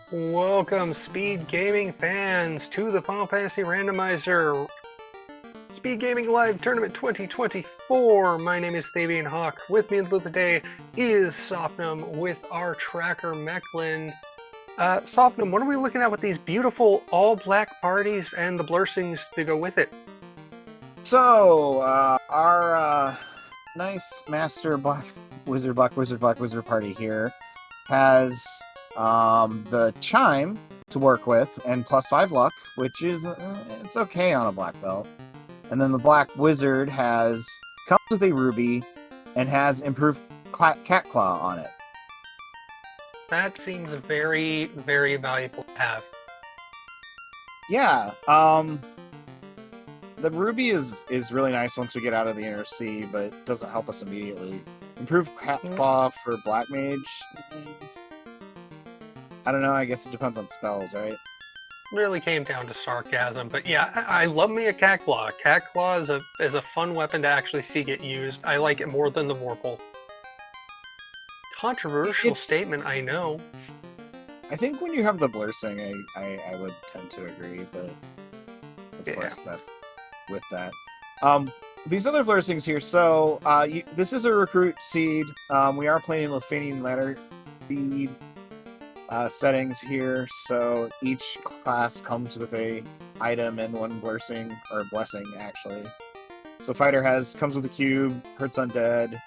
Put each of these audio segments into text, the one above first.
Welcome, Speed Gaming fans, to the Final Fantasy Randomizer Speed Gaming Live Tournament 2024. My name is Thabian Hawk. With me in the booth today is Sophnum with our tracker Mechlin. Sophnum, what are we looking at with these beautiful all-black parties and the blursings to go with it? So, our nice Master Black Wizard party here has the Chime to work with and +5 luck, which is it's okay on a black belt. And then the Black Wizard comes with a ruby and has improved cat claw on it. That seems very, very valuable to have. Yeah, the ruby is really nice once we get out of the inner sea, but doesn't help us immediately. Improved cat claw for Black Mage. I don't know, I guess it depends on spells, right? Really came down to sarcasm, but yeah, I love me a cat claw. Cat claw is a fun weapon to actually see get used. I like it more than the Vorpal. Controversial statement, I know. I think when you have the blursing, I would tend to agree, but of course that's with that. These other blursings here, so this is a recruit seed. We are playing Lefanian ladder seed settings here, so each class comes with a item and one blursing, or blessing actually. So fighter comes with a cube, hurts undead.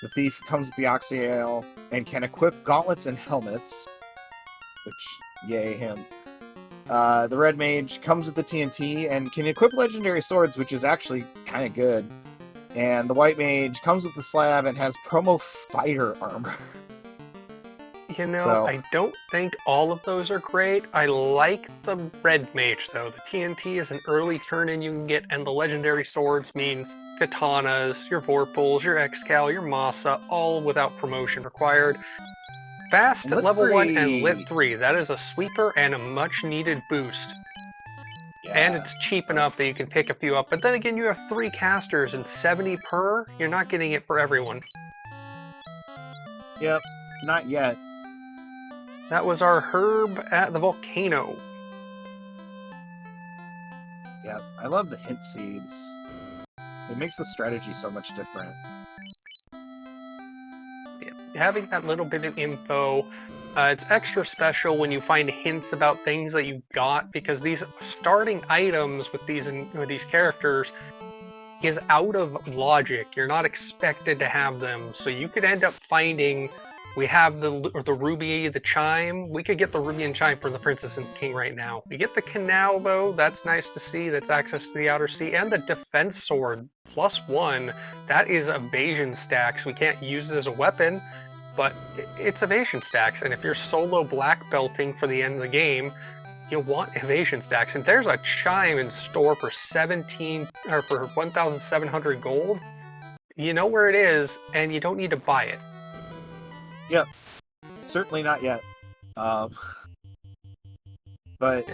The thief comes with the Oxyale and can equip gauntlets and helmets, which yay him. The red mage comes with the TNT and can equip legendary swords, which is actually kind of good. And the white mage comes with the slab and has promo fighter armor. You know, I don't think all of those are great. I like the red mage, though. The TNT is an early turn-in you can get, and the legendary swords means katanas, your Vorpals, your Excal, your Masa, all without promotion required. Fast at level 1 and Lit 3. That is a sweeper and a much-needed boost. Yeah. And it's cheap enough that you can pick a few up. But then again, you have 3 casters and 70 per. You're not getting it for everyone. Yep, not yet. That was our herb at the volcano. Yeah, I love the hint seeds. It makes the strategy so much different. Yeah, having that little bit of info, it's extra special when you find hints about things that you got, because these starting items with these characters is out of logic. You're not expected to have them, so you could end up finding. We have the ruby, the chime. We could get the ruby and chime for the princess and the king right now. We get the canal, though. That's nice to see. That's access to the outer sea. And the defense sword, +1. That is evasion stacks. We can't use it as a weapon, but it's evasion stacks. And if you're solo black belting for the end of the game, you'll want evasion stacks. And there's a chime in store for 1,700 gold. You know where it is, and you don't need to buy it. Yep, certainly not yet. But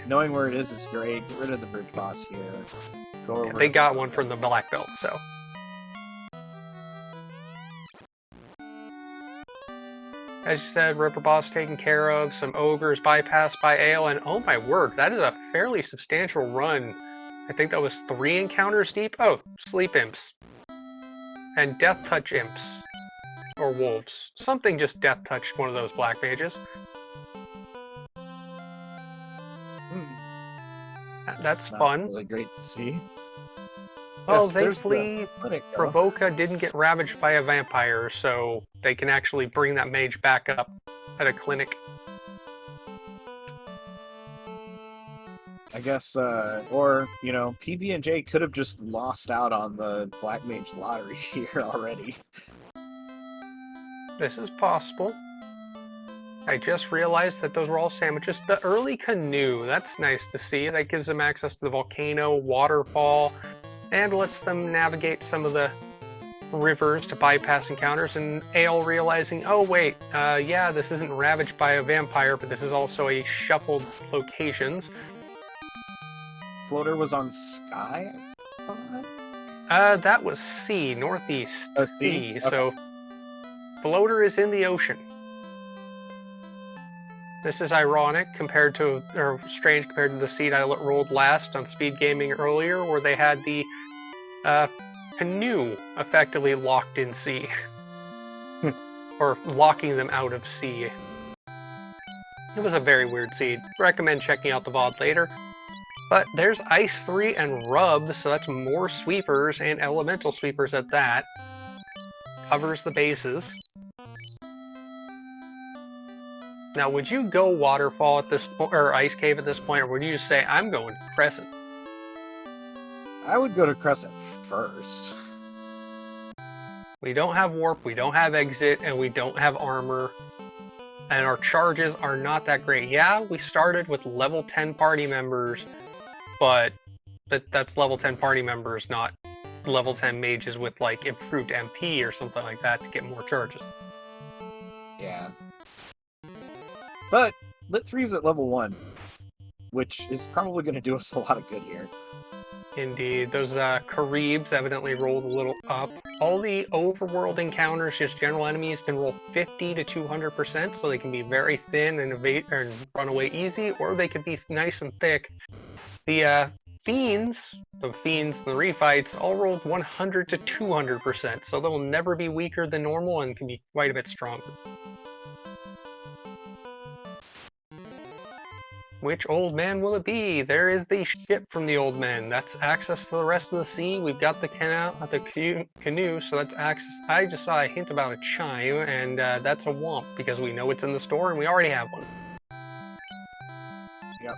knowing where it is great. Get rid of the bridge boss here. Go over. They got one from the black belt, so. As you said, river boss taken care of, some ogres bypassed by Ale, and oh my word, that is a fairly substantial run. I think that was 3 encounters deep. Oh, sleep imps. And death touch imps. Or wolves. Something just death touched one of those black mages. That's fun. Really great to see. Oh, yes, thankfully, Provoca didn't get ravaged by a vampire, so they can actually bring that mage back up at a clinic. I guess, or, you know, PB&J could have just lost out on the black mage lottery here already. This is possible. I just realized that those were all sandwiches. The early canoe, that's nice to see. That gives them access to the volcano, waterfall, and lets them navigate some of the rivers to bypass encounters. And Ale realizing, oh wait, yeah, this isn't ravaged by a vampire, but this is also a shuffled locations. Floater was on Sky, I thought? That was sea, northeast sea. Okay. So Floater is in the ocean. This is ironic compared to, or strange compared to the seed I rolled last on Speed Gaming earlier, where they had the canoe effectively locked in sea. Or locking them out of sea. It was a very weird seed. Recommend checking out the VOD later. But there's Ice 3 and Rub, so that's more sweepers and elemental sweepers at that. Covers the bases. Now, would you go Waterfall at this point, or Ice Cave at this point, or would you just say, I'm going Crescent? I would go to Crescent first. We don't have Warp, we don't have Exit, and we don't have Armor. And our charges are not that great. Yeah, we started with level 10 party members, but that's level 10 party members, not level 10 mages with like improved MP or something like that to get more charges. Yeah. But Lit 3's at level 1, which is probably going to do us a lot of good here. Indeed. Those Caribs evidently rolled a little up. All the overworld encounters, just general enemies, can roll 50 to 200%, so they can be very thin and evade and run away easy, or they could be nice and thick. The Fiends and the Refights all rolled 100 to 200%, so they'll never be weaker than normal and can be quite a bit stronger. Which old man will it be? There is the ship from the old man. That's access to the rest of the sea. We've got the canoe, so that's access. I just saw a hint about a chime, and that's a womp, because we know it's in the store and we already have one. Yep.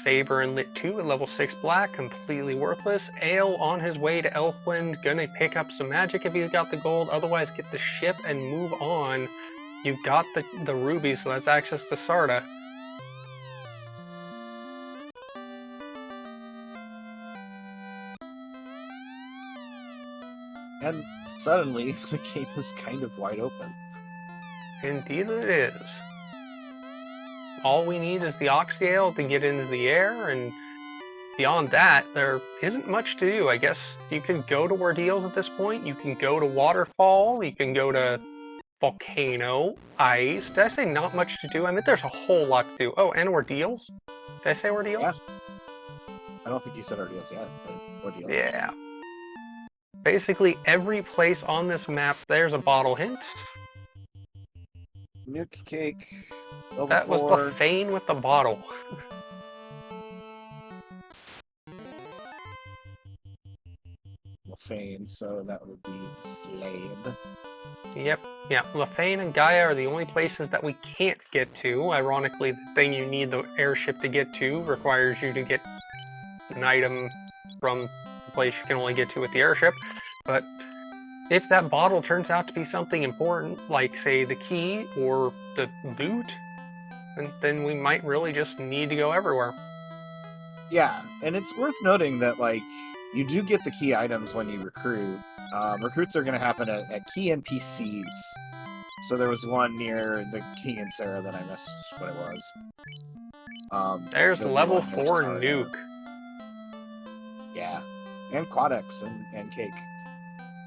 Saber and Lit 2 at level 6 black, completely worthless. Ale on his way to Elfland, gonna pick up some magic if he's got the gold, otherwise get the ship and move on. You've got the rubies, so that's access to Sarda. And suddenly, the game is kind of wide open. Indeed it is. All we need is the Oxyale to get into the air, and beyond that, there isn't much to do. I guess you can go to Ordeals at this point, you can go to Waterfall, you can go to Volcano, Ice. Did I say not much to do? I mean, there's a whole lot to do. Oh, and Ordeals? Did I say Ordeals? Yeah. I don't think you said Ordeals yet, but Ordeals. Yeah. Basically, every place on this map, there's a bottle hint. Nuke Cake. Level That 4. was the Fane with the bottle. Lefane, so that would be Slade. Yep, yeah. Lefane and Gaia are the only places that we can't get to. Ironically, the thing you need the airship to get to requires you to get an item from the place you can only get to with the airship. But if that bottle turns out to be something important, like, say, the key or the loot, then we might really just need to go everywhere. Yeah, and it's worth noting that, like, you do get the key items when you recruit. Recruits are going to happen at key NPCs. So there was one near the King and Sarah that I missed what it was. There's level 4 Nuke. Yeah, and Quadex and Cake.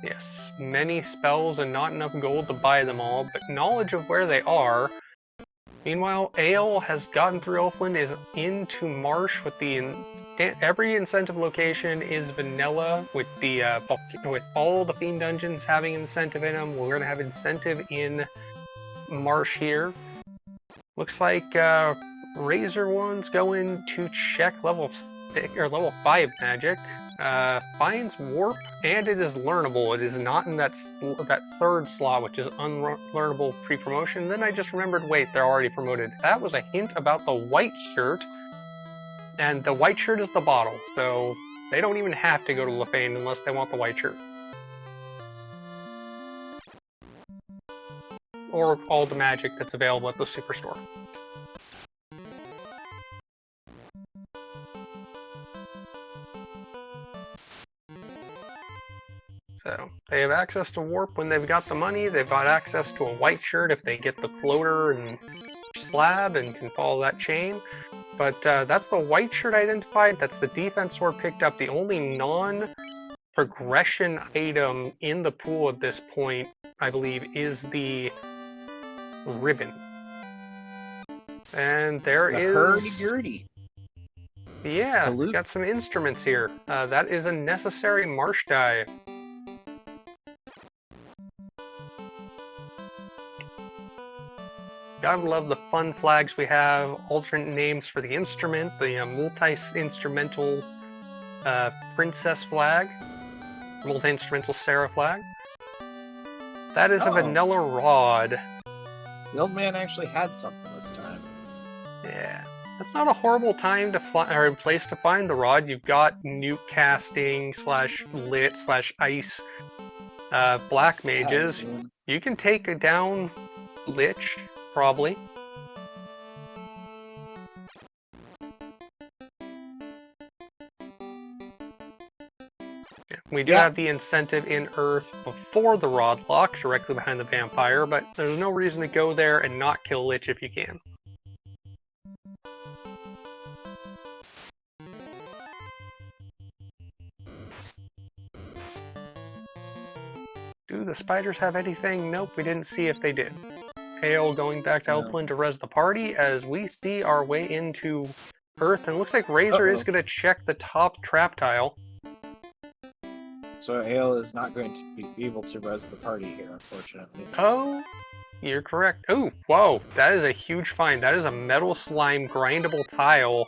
Yes, many spells and not enough gold to buy them all, but knowledge of where they are. Meanwhile, Ale has gotten through Elfland, is into Marsh with the every incentive location is vanilla with the with all the Fiend dungeons having incentive in them. We're gonna have incentive in Marsh here. Looks like RazorOne's going to check level 5 magic. Finds Warp, and it is learnable. It is not in that third slot, which is unlearnable pre-promotion. Then I just remembered, wait, they're already promoted. That was a hint about the white shirt, and the white shirt is the bottle, so they don't even have to go to Lefane unless they want the white shirt. Or all the magic that's available at the Superstore. So they have access to Warp when they've got the money. They've got access to a white shirt if they get the floater and slab and can follow that chain. But that's the white shirt identified. That's the defense sword picked up. The only non-progression item in the pool at this point, I believe, is the ribbon. And there The is... hurdy-gurdy. Yeah, we Salute. got some instruments here. That is a necessary marsh die. Gotta love the fun flags we have, alternate names for the instrument, the multi-instrumental princess flag, multi-instrumental Sarah flag. That is a vanilla rod. The old man actually had something this time. Yeah. That's not a horrible time to find, or place to find the rod. You've got nuke casting / lit / ice black mages. Yeah, You can take down Lich, probably. We do have the incentive in Earth before the rod lock, directly behind the vampire, but there's no reason to go there and not kill Lich if you can. Do the spiders have anything? Nope, we didn't see if they did. Ale going back to Elfland to res the party as we see our way into Earth, and it looks like Razor is going to check the top trap tile. So Ale is not going to be able to res the party here, unfortunately. Oh, you're correct. Oh, whoa, that is a huge find. That is a metal slime grindable tile.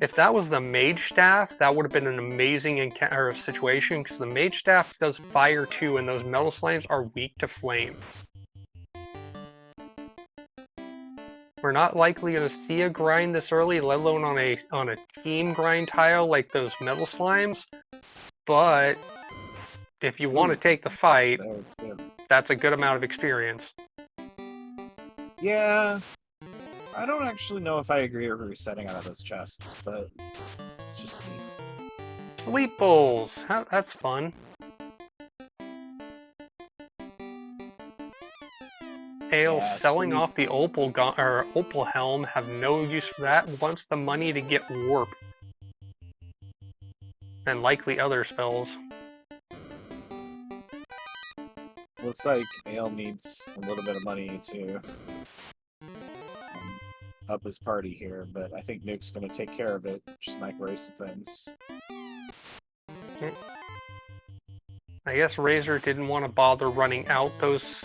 If that was the mage staff, that would have been an amazing situation, because the mage staff does fire too, and those metal slimes are weak to flame. We're not likely going to see a grind this early, let alone on a team grind tile like those metal slimes. But if you want to take the fight, that's a good amount of experience. Yeah. I don't actually know if I agree with resetting out of those chests, but it's just me. Sleep bowls! That's fun. Ale selling off the opal helm, have no use for that, wants the money to get warp. And likely other spells. Looks like Ale needs a little bit of money to up his party here, but I think Nuke's going to take care of it. Just microwave some things. I guess Razor didn't want to bother running out those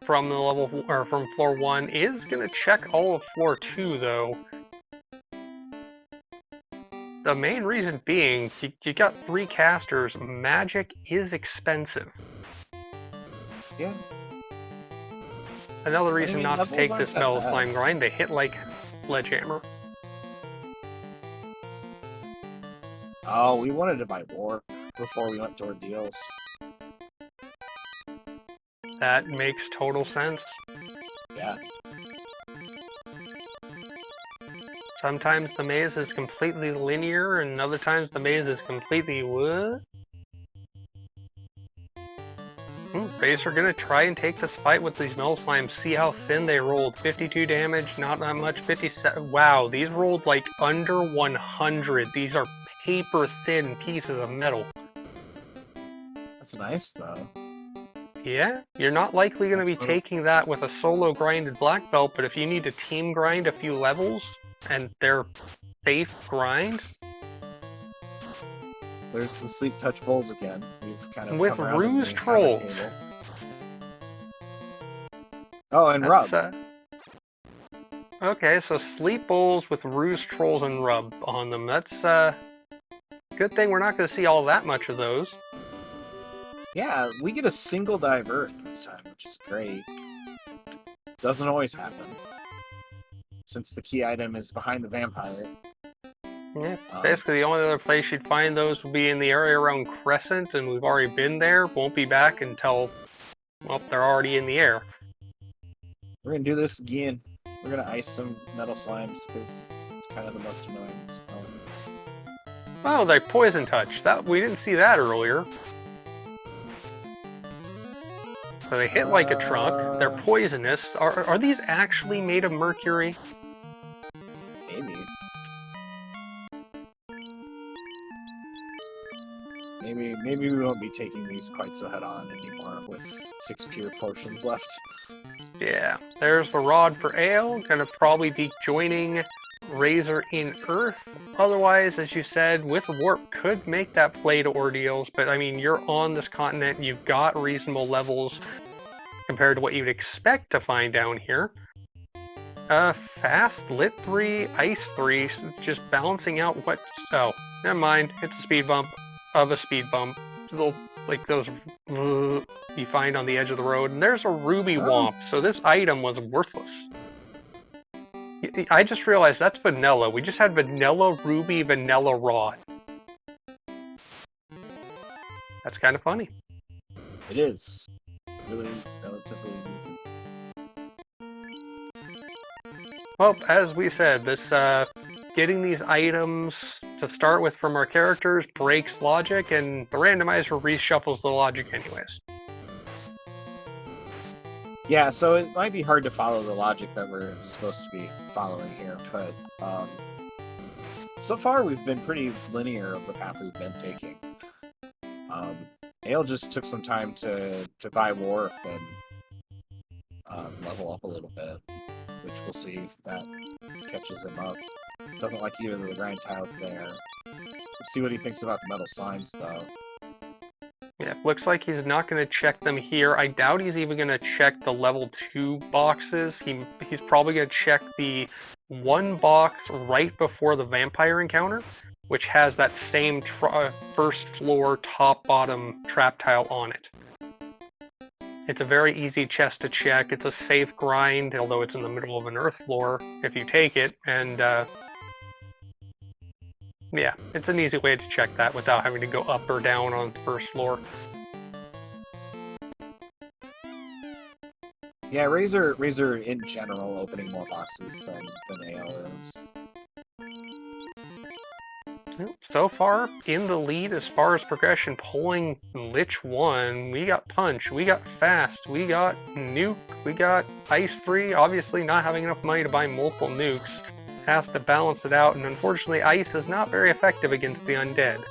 from the level or from floor 1. Is going to check all of floor 2 though. The main reason being, you got 3 casters. Magic is expensive. Yeah. Another reason not to take this metal slime grind, they hit like Sledgehammer. Oh, we wanted to buy Warp before we went to Ordeals. That makes total sense. Yeah. Sometimes the maze is completely linear, and other times the maze is completely what? Base are gonna try and take this fight with these metal slimes, see how thin they rolled. 52 damage, not that much, 57. Wow, these rolled like under 100. These are paper thin pieces of metal. That's nice though. Yeah, you're not likely gonna be taking that with a solo grinded black belt, but if you need to team grind a few levels, and they're safe grind. There's the Sleep Touch Bowls again. We've kind of with Ruse Trolls. Oh, and Rub. Okay, so Sleep Bowls with Ruse Trolls and Rub on them. That's good thing we're not going to see all that much of those. Yeah, we get a single dive Earth this time, which is great. Doesn't always happen. Since the key item is behind the vampire. Yeah, basically the only other place you'd find those would be in the area around Crescent, and we've already been there. Won't be back until, well, they're already in the air. We're going to do this again. We're going to ice some metal slimes, because it's kind of the most annoying spell. Oh, they Poison Touch. We didn't see that earlier. So they hit like a truck. They're poisonous. Are these actually made of mercury? Maybe. Maybe we won't be taking these quite so head on anymore with 6 pure potions left. Yeah, there's the rod for Ale. Gonna probably be joining Razor in Earth. Otherwise, as you said, with Warp could make that play to Ordeals, but I mean, you're on this continent, you've got reasonable levels compared to what you'd expect to find down here. Fast, Lit 3, Ice 3, just balancing out what... Oh, never mind, it's a speed bump of a speed bump. Like those you find on the edge of the road, and there's a ruby womp, so this item was worthless. I just realized that's vanilla. We just had vanilla ruby, vanilla rod. That's kind of funny. It is. Really relatively easy. Well, as we said, this getting these items to start with from our characters breaks logic, and the randomizer reshuffles the logic anyways. Yeah, so it might be hard to follow the logic that we're supposed to be following here, but so far we've been pretty linear of the path we've been taking. Ale just took some time to buy Warp and level up a little bit, which we'll see if that catches him up. Doesn't like either of the grind tiles there. We'll see what he thinks about the metal slimes, though. Yeah, looks like he's not going to check them here. I doubt he's even going to check the level 2 boxes. He's probably going to check the one box right before the vampire encounter, which has that same first floor top-bottom trap tile on it. It's a very easy chest to check. It's a safe grind, although it's in the middle of an earth floor if you take it, and yeah, it's an easy way to check that without having to go up or down on the first floor. Yeah, Razor in general opening more boxes than Ale is. So far, in the lead as far as progression, pulling Lich 1, we got Punch, we got Fast, we got Nuke, we got Ice 3, obviously not having enough money to buy multiple nukes. Has to balance it out, and unfortunately Ice is not very effective against the undead.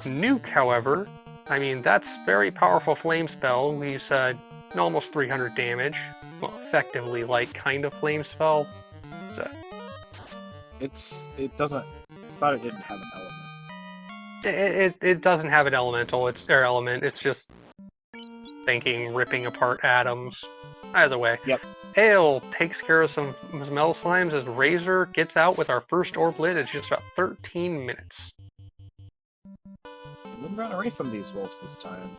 Nuke, however, I mean, that's very powerful flame spell. He's almost 300 damage. Well, effectively, like, kind of flame spell. So, it doesn't... I thought it didn't have an element. It doesn't have an elemental, it's just thinking, ripping apart atoms. Either way. Yep. Ale takes care of some metal slimes as Razor gets out with our first orb lit. It's just about 13 minutes. We run away from these wolves this time.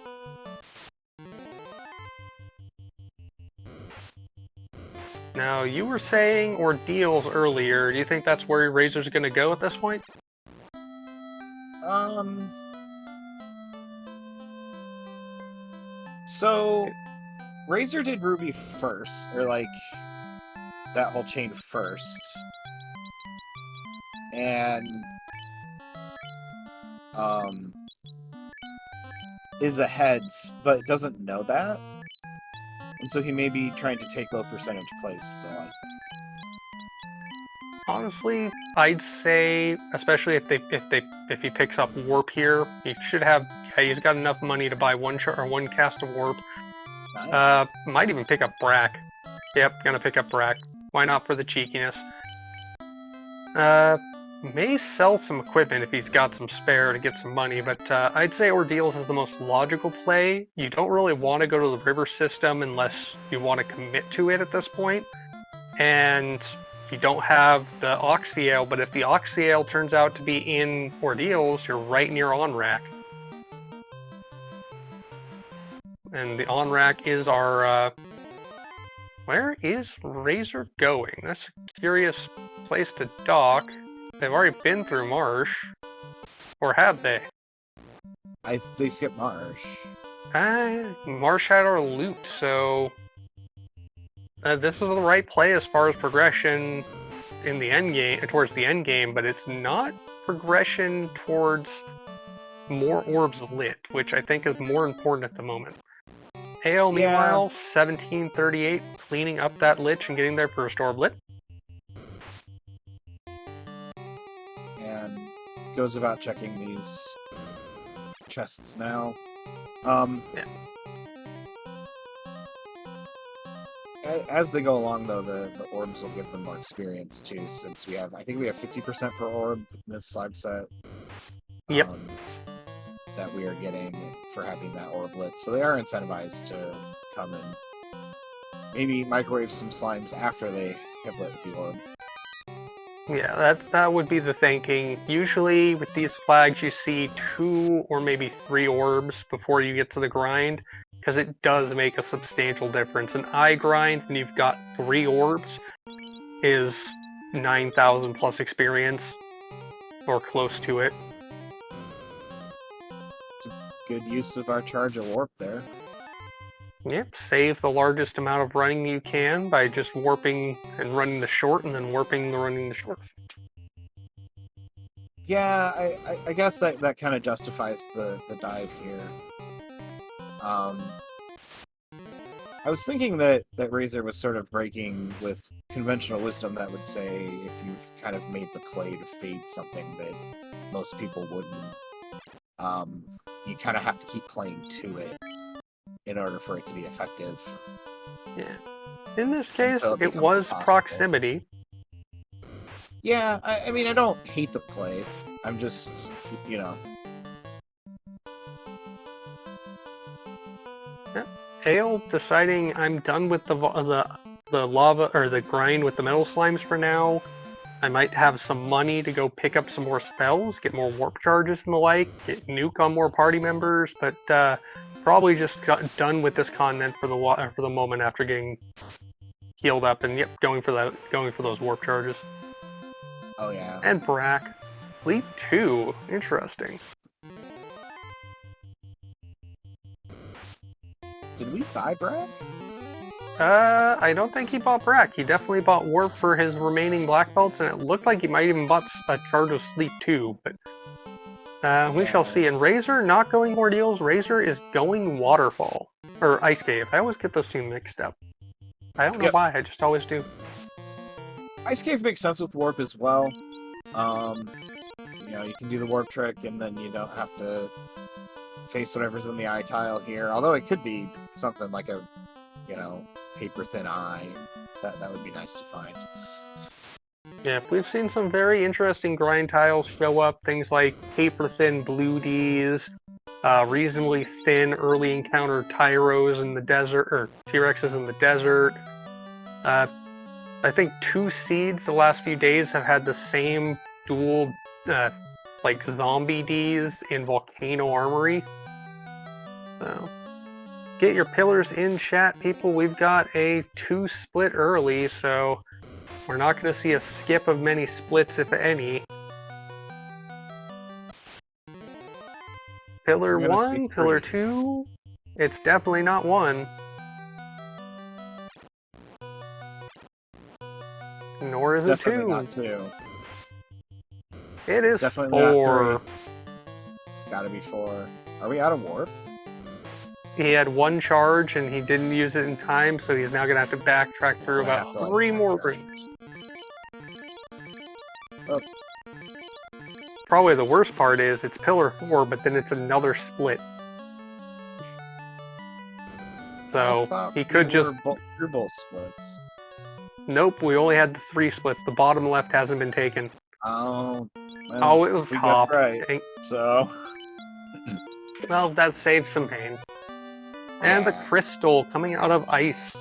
Now, you were saying ordeals earlier. Do you think that's where Razor's going to go at this point? So, Razor did Ruby first, or like, that whole chain first. And, is ahead, but doesn't know that. And so he may be trying to take low percentage plays still, I think. Honestly, I'd say, especially if he picks up Warp here, he should have. He's got enough money to buy one cast of Warp. Nice. Might even pick up Brack. Yep, gonna pick up Brack. Why not for the cheekiness? May sell some equipment if he's got some spare to get some money, but I'd say Ordeals is the most logical play. You don't really want to go to the river system unless you want to commit to it at this point. And you don't have the Oxyale, but if the Oxyale turns out to be in Ordeals, you're right near On-Rack. And the On-Rack is our... where is Razor going? That's a curious place to dock. They've already been through Marsh. Or have they? They skipped Marsh. Marsh had our loot, so... this is the right play as far as progression in the end game, towards the end game, but it's not progression towards more orbs lit, which I think is more important at the moment. AO, meanwhile, 1738, cleaning up that Lich and getting their first orb lit. And goes about checking these chests now. Yeah. As they go along, though, the orbs will give them more experience too, since I think we have 50% per orb in this 5 set. Yep. That we are getting for having that orb lit, so they are incentivized to come and maybe microwave some slimes after they have lit the orb. Yeah, that would be the thinking. Usually with these flags, you see 2 or maybe 3 orbs before you get to the grind, because it does make a substantial difference. An eye grind, when you've got 3 orbs, is 9,000 plus experience, or close to it. It's a good use of our charge of warp there. Yep, save the largest amount of running you can by just warping and running the short, and then warping and running the short. Yeah, I guess that kind of justifies the dive here. I was thinking that Razor was sort of breaking with conventional wisdom that would say if you've kind of made the play to fade something that most people wouldn't, you kind of have to keep playing to it in order for it to be effective. Yeah. In this case, it was impossible. proximity. Yeah, I mean, I don't hate the play. I'm just, Ale deciding I'm done with the lava or the grind with the metal slimes for now. I might have some money to go pick up some more spells, get more warp charges and the like, get nuke on more party members, but probably just got done with this continent for the moment after getting healed up and going for those warp charges. Oh yeah. And Brack, Fleet 2, interesting. Did we buy Brack? I don't think he bought Brack. He definitely bought Warp for his remaining black belts, and it looked like he might even bought a charge of Sleep too. But we shall see. And Razor not going Ordeals. Razor is going Waterfall or Ice Cave. I always get those two mixed up. I don't know why. I just always do. Ice Cave makes sense with Warp as well. You can do the Warp trick, and then you don't have to face whatever's in the eye tile here. Although it could be something like a, paper thin eye. That would be nice to find. Yeah, we've seen some very interesting grind tiles show up. Things like paper thin blue Ds, reasonably thin early encounter Tyros in the desert, or T-Rexes in the desert. I think 2 seeds the last few days have had the same dual, zombie Ds in Volcano Armory. So, get your pillars in chat, people. We've got a 2 split early, so we're not going to see a skip of many splits, if any. Pillar 1, Pillar 2, it's definitely not 1. Nor is Definitely it 2. not 2. It is definitely 4. Not 3. Gotta be 4. Are we out of warp? He had 1 charge and he didn't use it in time, so he's now going to have to backtrack through about 3 more rooms. Oh. Probably the worst part is it's Pillar 4, but then it's another split. So he could just... both splits. Nope, we only had the 3 splits. The bottom left hasn't been taken. Oh. Well, Oh, it was top. Right. So... Well, that saved some pain. And the crystal coming out of ice.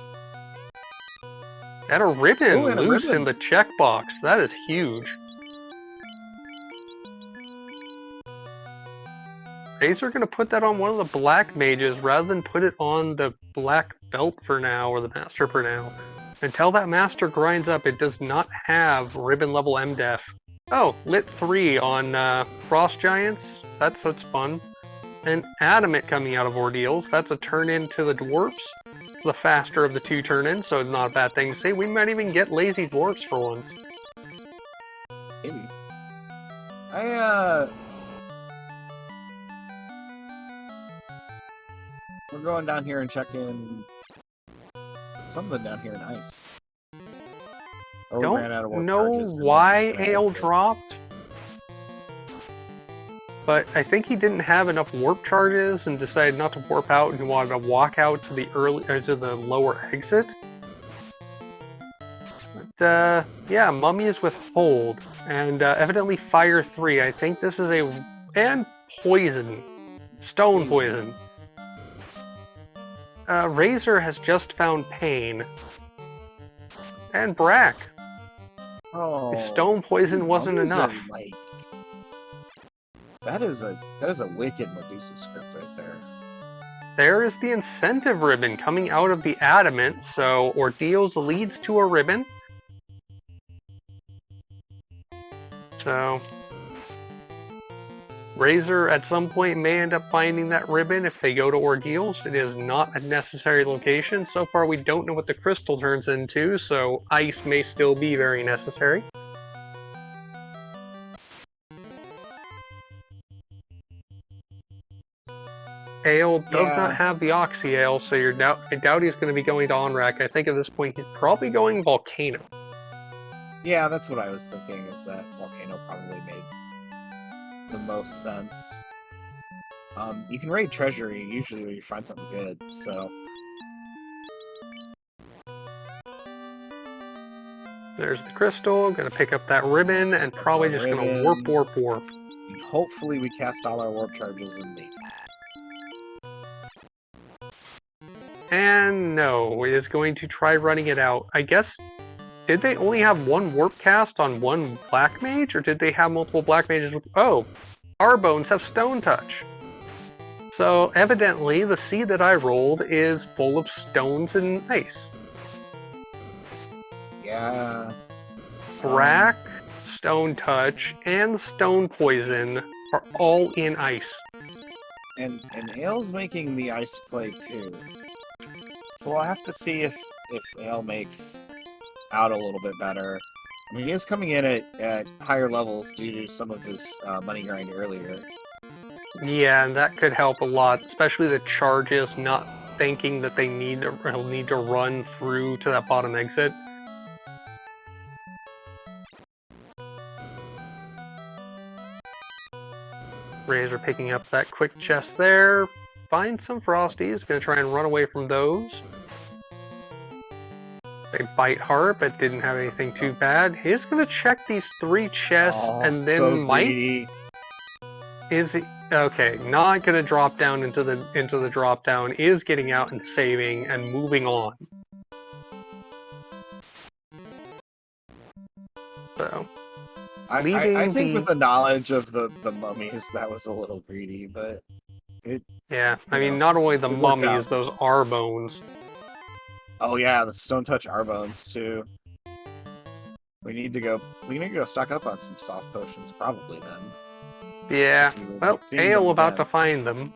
And a ribbon loose in the checkbox. That is huge. Razor going to put that on one of the black mages rather than put it on the black belt for now, or the master for now. Until that master grinds up, it does not have ribbon level MDef. Oh, lit 3 on Frost Giants. That's fun. And Adamant coming out of Ordeals. That's a turn-in to the Dwarfs. It's the faster of the 2 turn-ins, so it's not a bad thing to say. We might even get Lazy Dwarfs for once. Maybe. We're going down here and checking something down here in ice. Oh, Don't know why Ale dropped. But I think he didn't have enough warp charges and decided not to warp out, and he wanted to walk out to the the lower exit. But yeah, Mummy is with hold, and evidently Fire 3. I think this is and poison, stone poison. Razor has just found Pain, and Brack. Oh, if stone poison wasn't enough. That is a wicked Medusa script right there. There is the incentive ribbon coming out of the adamant, so Ordeals leads to a ribbon. So Razor at some point may end up finding that ribbon if they go to Ordeals. It is not a necessary location. So far we don't know what the crystal turns into, so ice may still be very necessary. Ale does not have the Oxy Ale, so I doubt he's going to be going to Onrak. I think at this point he's probably going Volcano. Yeah, that's what I was thinking, is that Volcano probably made the most sense. You can raid Treasury usually when you find something good, so... There's the crystal, gonna pick up that ribbon, and probably just gonna warp. And hopefully we cast all our warp charges and leave. And no, it is going to try running it out. I guess, did they only have one warp cast on one black mage, or did they have multiple black mages with... Oh, our bones have stone touch. So evidently the seed that I rolled is full of stones and ice. Yeah. Brack, stone touch, and stone poison are all in ice. And Ale's making the ice plague too. So we'll have to see if Ale makes out a little bit better. I mean, he is coming in at higher levels due to some of his money grind earlier. Yeah, and that could help a lot, especially the charges not thinking that they need to run through to that bottom exit. Razor picking up that quick chest there. Find some Frosties, gonna try and run away from those. They bite hard, but didn't have anything too bad. He's gonna check these 3 chests, and then so might... greedy. Is he... Okay, not gonna drop down into the drop down, is getting out and saving and moving on. So... I think with the knowledge of the mummies, that was a little greedy, but it... Yeah, I mean, not only the mummies, those R bones. Oh yeah, the Stone Touch R bones too. We need to go stock up on some soft potions, probably then. Yeah, well, Ale about to find them.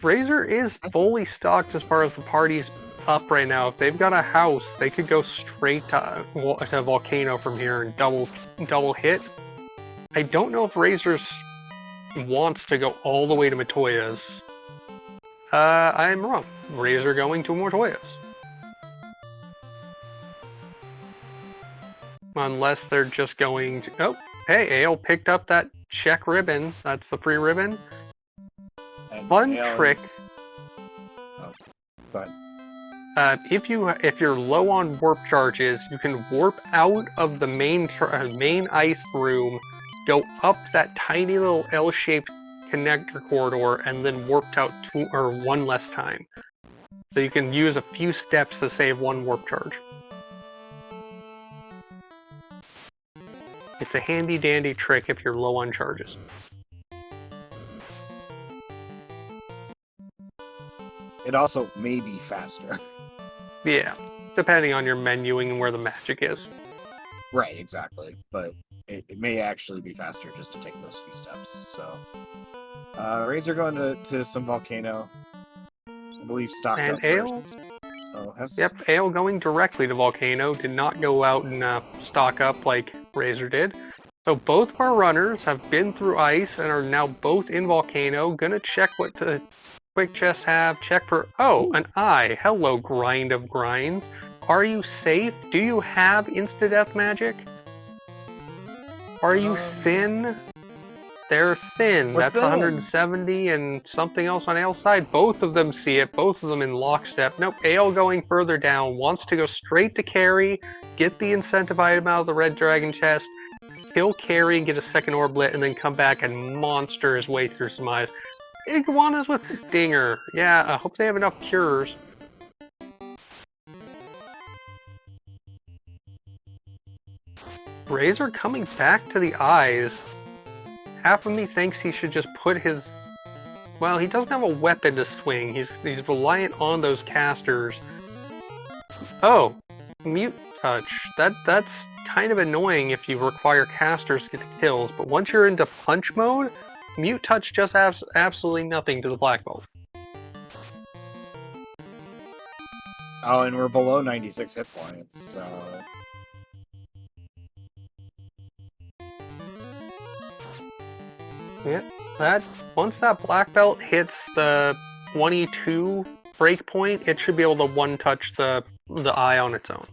Razor is fully stocked as far as the party's up right now. If they've got a house, they could go straight to Volcano from here and double hit. I don't know if Razor wants to go all the way to Matoya's. I'm wrong. Razor going to Matoya's. Unless they're just going to... Oh, hey, Ale picked up that check ribbon. That's the free ribbon. And Fun trick. Oh, but if you're low on warp charges, you can warp out of the main ice room, go up that tiny little L-shaped connector corridor, and then warped out 1 less time. So you can use a few steps to save 1 warp charge. It's a handy dandy trick if you're low on charges. it also may be faster. Yeah, depending on your menuing and where the magic is. Right, exactly. But it may actually be faster just to take those few steps. So, Razor going to some Volcano. I believe stocked and up Ale. first. Oh, Yep, Ale going directly to Volcano. Did not go out and stock up like Razor did. So both of our runners have been through ice and are now both in Volcano. Gonna check what the quick chests have. Check for, oh, an eye. Hello, grind of grinds. Are you safe? Do you have insta-death magic? Are you thin? They're thin. We're That's thin. 170 and something else on Ale's side. Both of them see it. Both of them in lockstep. Nope. Ale going further down. Wants to go straight to carry. Get the incentive item out of the red dragon chest. Kill carry and get a second orb lit. And then come back and monster his way through some eyes. Iguanas with Stinger. Yeah, I hope they have enough cures. Razor coming back to the eyes. Half of me thinks he should just put his... Well, he doesn't have a weapon to swing. He's reliant on those casters. Oh, mute touch. That's kind of annoying if you require casters to get the kills, but once you're into punch mode, mute touch just adds absolutely nothing to the black belt. Oh, and we're below 96 hit points, so... Yeah, once that black belt hits the 22 breakpoint, it should be able to one-touch the eye on its own.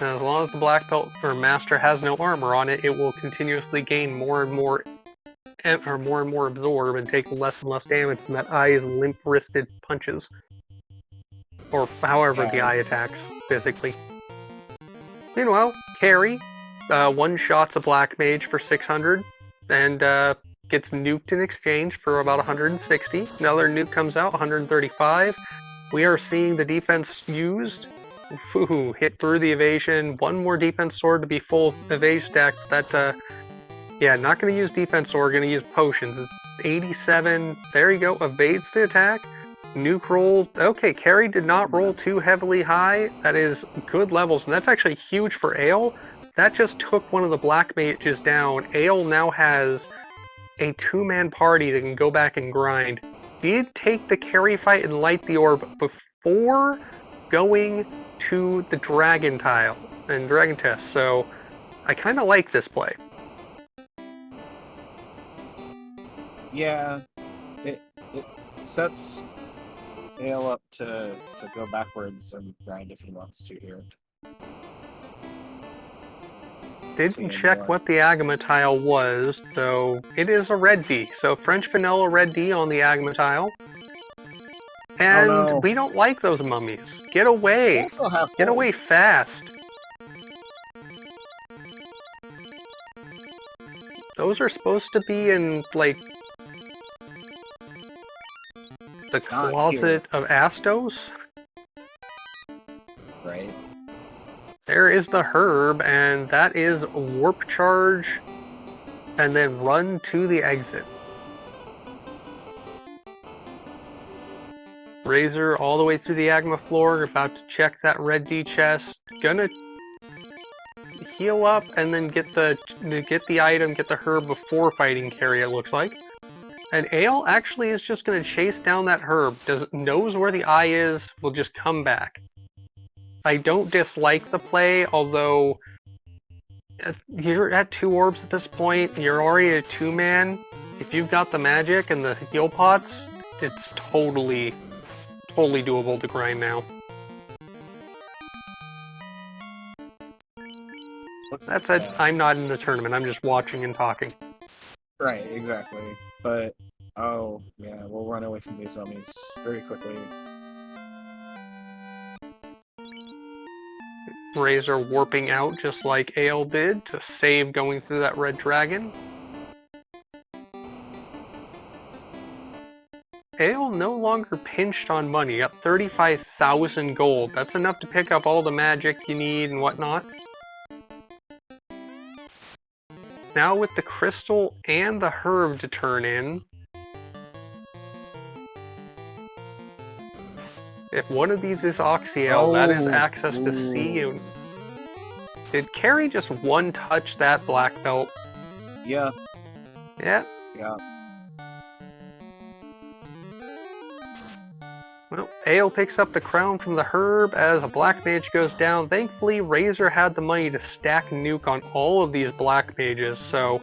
And as long as the black belt or master has no armor on it, it will continuously gain more and more absorb and take less and less damage, and that eye is limp-wristed punches. Or however the eye attacks, physically. Meanwhile, Carry one-shots a black mage for 600 and gets nuked in exchange for about 160. Another nuke comes out, 135. We are seeing the defense used. Ooh, hit through the evasion. One more defense sword to be full evade stack. Yeah, not going to use defense sword, going to use potions. It's 87. There you go, evades the attack. Nuke roll. Okay, Carry did not roll too heavily high. That is good levels, and that's actually huge for Ale. That just took one of the black mages down. Ale now has a two-man party that can go back and grind. Did take the Carry fight and light the orb before going to the dragon tile and dragon test, so I kind of like this play. Yeah, it sets Ale up to go backwards and grind if he wants to here. Didn't check what the Agama tile was, so it is a red D. So French vanilla red D on the Agama tile. And we don't like those mummies. Get away! Get away fast! Those are supposed to be in, like, the closet of Astos? Right. There is the herb, and that is warp charge, and then run to the exit. Razor all the way through the Agma floor, about to check that red D chest. Gonna heal up and then get the item, get the herb before fighting Carry, it looks like. And Ale actually is just going to chase down that herb. Knows where the eye is, will just come back. I don't dislike the play, although you're at 2 orbs at this point. You're already a 2-man. If you've got the magic and the heal pots, it's totally doable to grind now. That said, I'm not in the tournament. I'm just watching and talking. Right, exactly. But, oh, yeah, we'll run away from these mummies very quickly. Razor warping out just like Ale did to save going through that red dragon. Ale no longer pinched on money. Got 35,000 gold. That's enough to pick up all the magic you need and whatnot. Now with the crystal and the herb to turn in, if one of these is Oxyel, that is access to C. Did Carry just one-touch that black belt? Yeah. Yeah? Yeah. Well, Ale picks up the crown from the herb as a black mage goes down. Thankfully, Razor had the money to stack nuke on all of these black mages, so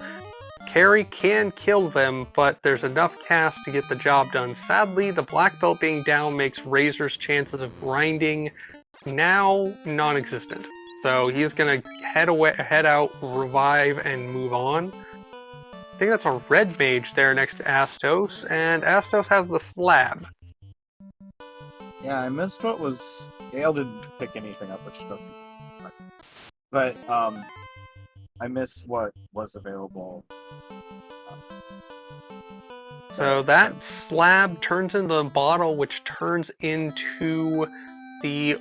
Carry can kill them, but there's enough cast to get the job done. Sadly, the black belt being down makes Razor's chances of grinding now non-existent. So he's gonna head out, revive, and move on. I think that's a red mage there next to Astos, and Astos has the flab. Yeah, I missed what was... Gale didn't pick anything up, which doesn't... But, I missed what was available. So that slab turns into the bottle, which turns into the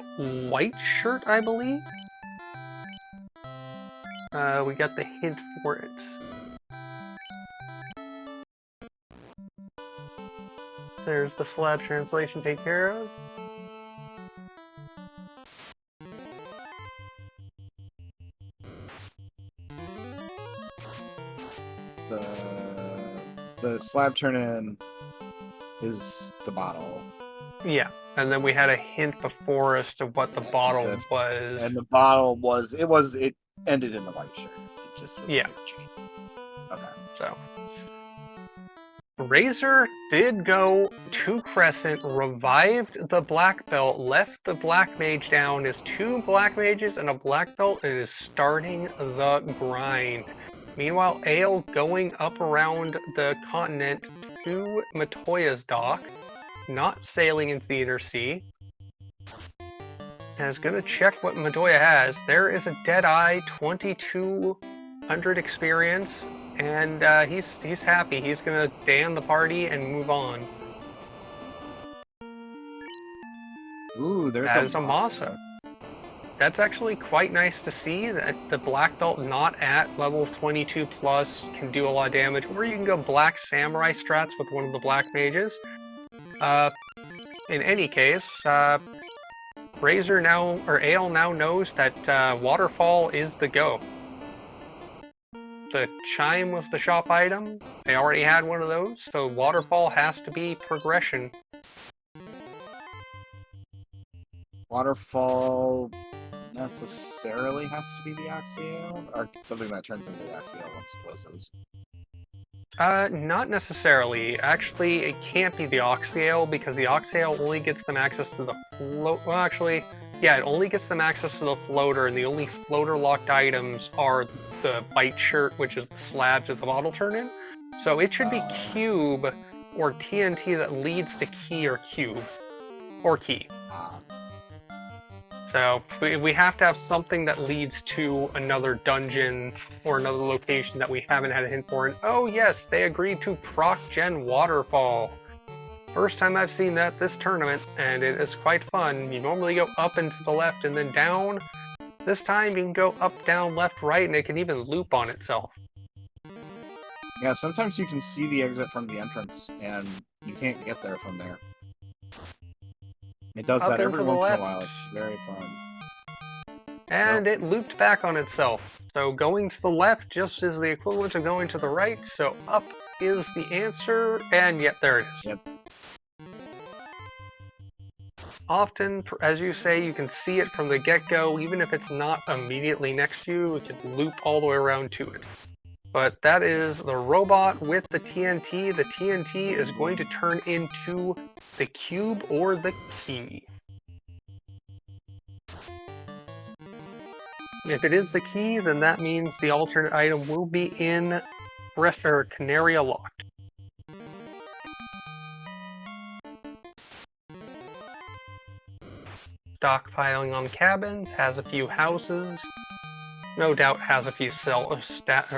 white shirt, I believe. We got the hint for it. There's the slab translation taken care of. The slab turn-in is the bottle. Yeah, and then we had a hint before as to what the bottle was. And the bottle was... It ended in the white shirt. It just was... Yeah. Okay. So... Razor did go to Crescent, revived the black belt, left the black mage down as 2 black mages and a black belt, and is starting the grind. Meanwhile, Ale going up around the continent to Matoya's dock, not sailing into the inner sea, and is going to check what Matoya has. There is a Deadeye, 2200 experience, and he's happy. He's going to damn the party and move on. Ooh, there's that is a Masa. That's actually quite nice to see, that the black belt not at level 22 plus can do a lot of damage, or you can go black samurai strats with one of the black mages. In any case, Razor now, or Ale now knows that Waterfall is the go. The chime was the shop item. They already had one of those, so Waterfall has to be progression. Waterfall necessarily has to be the Axial, or something that turns into the Axial once it closes. Not necessarily. Actually, it can't be the Oxyale, because the Oxyale only gets them access to the float. Well, actually, yeah, it only gets them access to the floater, and the only floater-locked items are the white shirt, which is the slab to the bottle turn-in. So it should be Cube or TNT that leads to Key or Cube. Or Key. So we have to have something that leads to another dungeon or another location that we haven't had a hint for. And oh yes, they agreed to proc gen Waterfall. First time I've seen that this tournament, and it is quite fun. You normally go up and to the left and then down. This time you can go up, down, left, right, and it can even loop on itself. Yeah, sometimes you can see the exit from the entrance, and you can't get there from there. It does that every once in a while. It's very fun. And it looped back on itself. So going to the left just is the equivalent of going to the right, so up is the answer, and yet there it is. Yep. Often, as you say, you can see it from the get-go, even if it's not immediately next to you, it can loop all the way around to it. But that is the robot with the TNT. The TNT is going to turn into the cube or the key. If it is the key, then that means the alternate item will be in Canaria locked. Stockpiling on cabins, has a few houses. No doubt has a few softs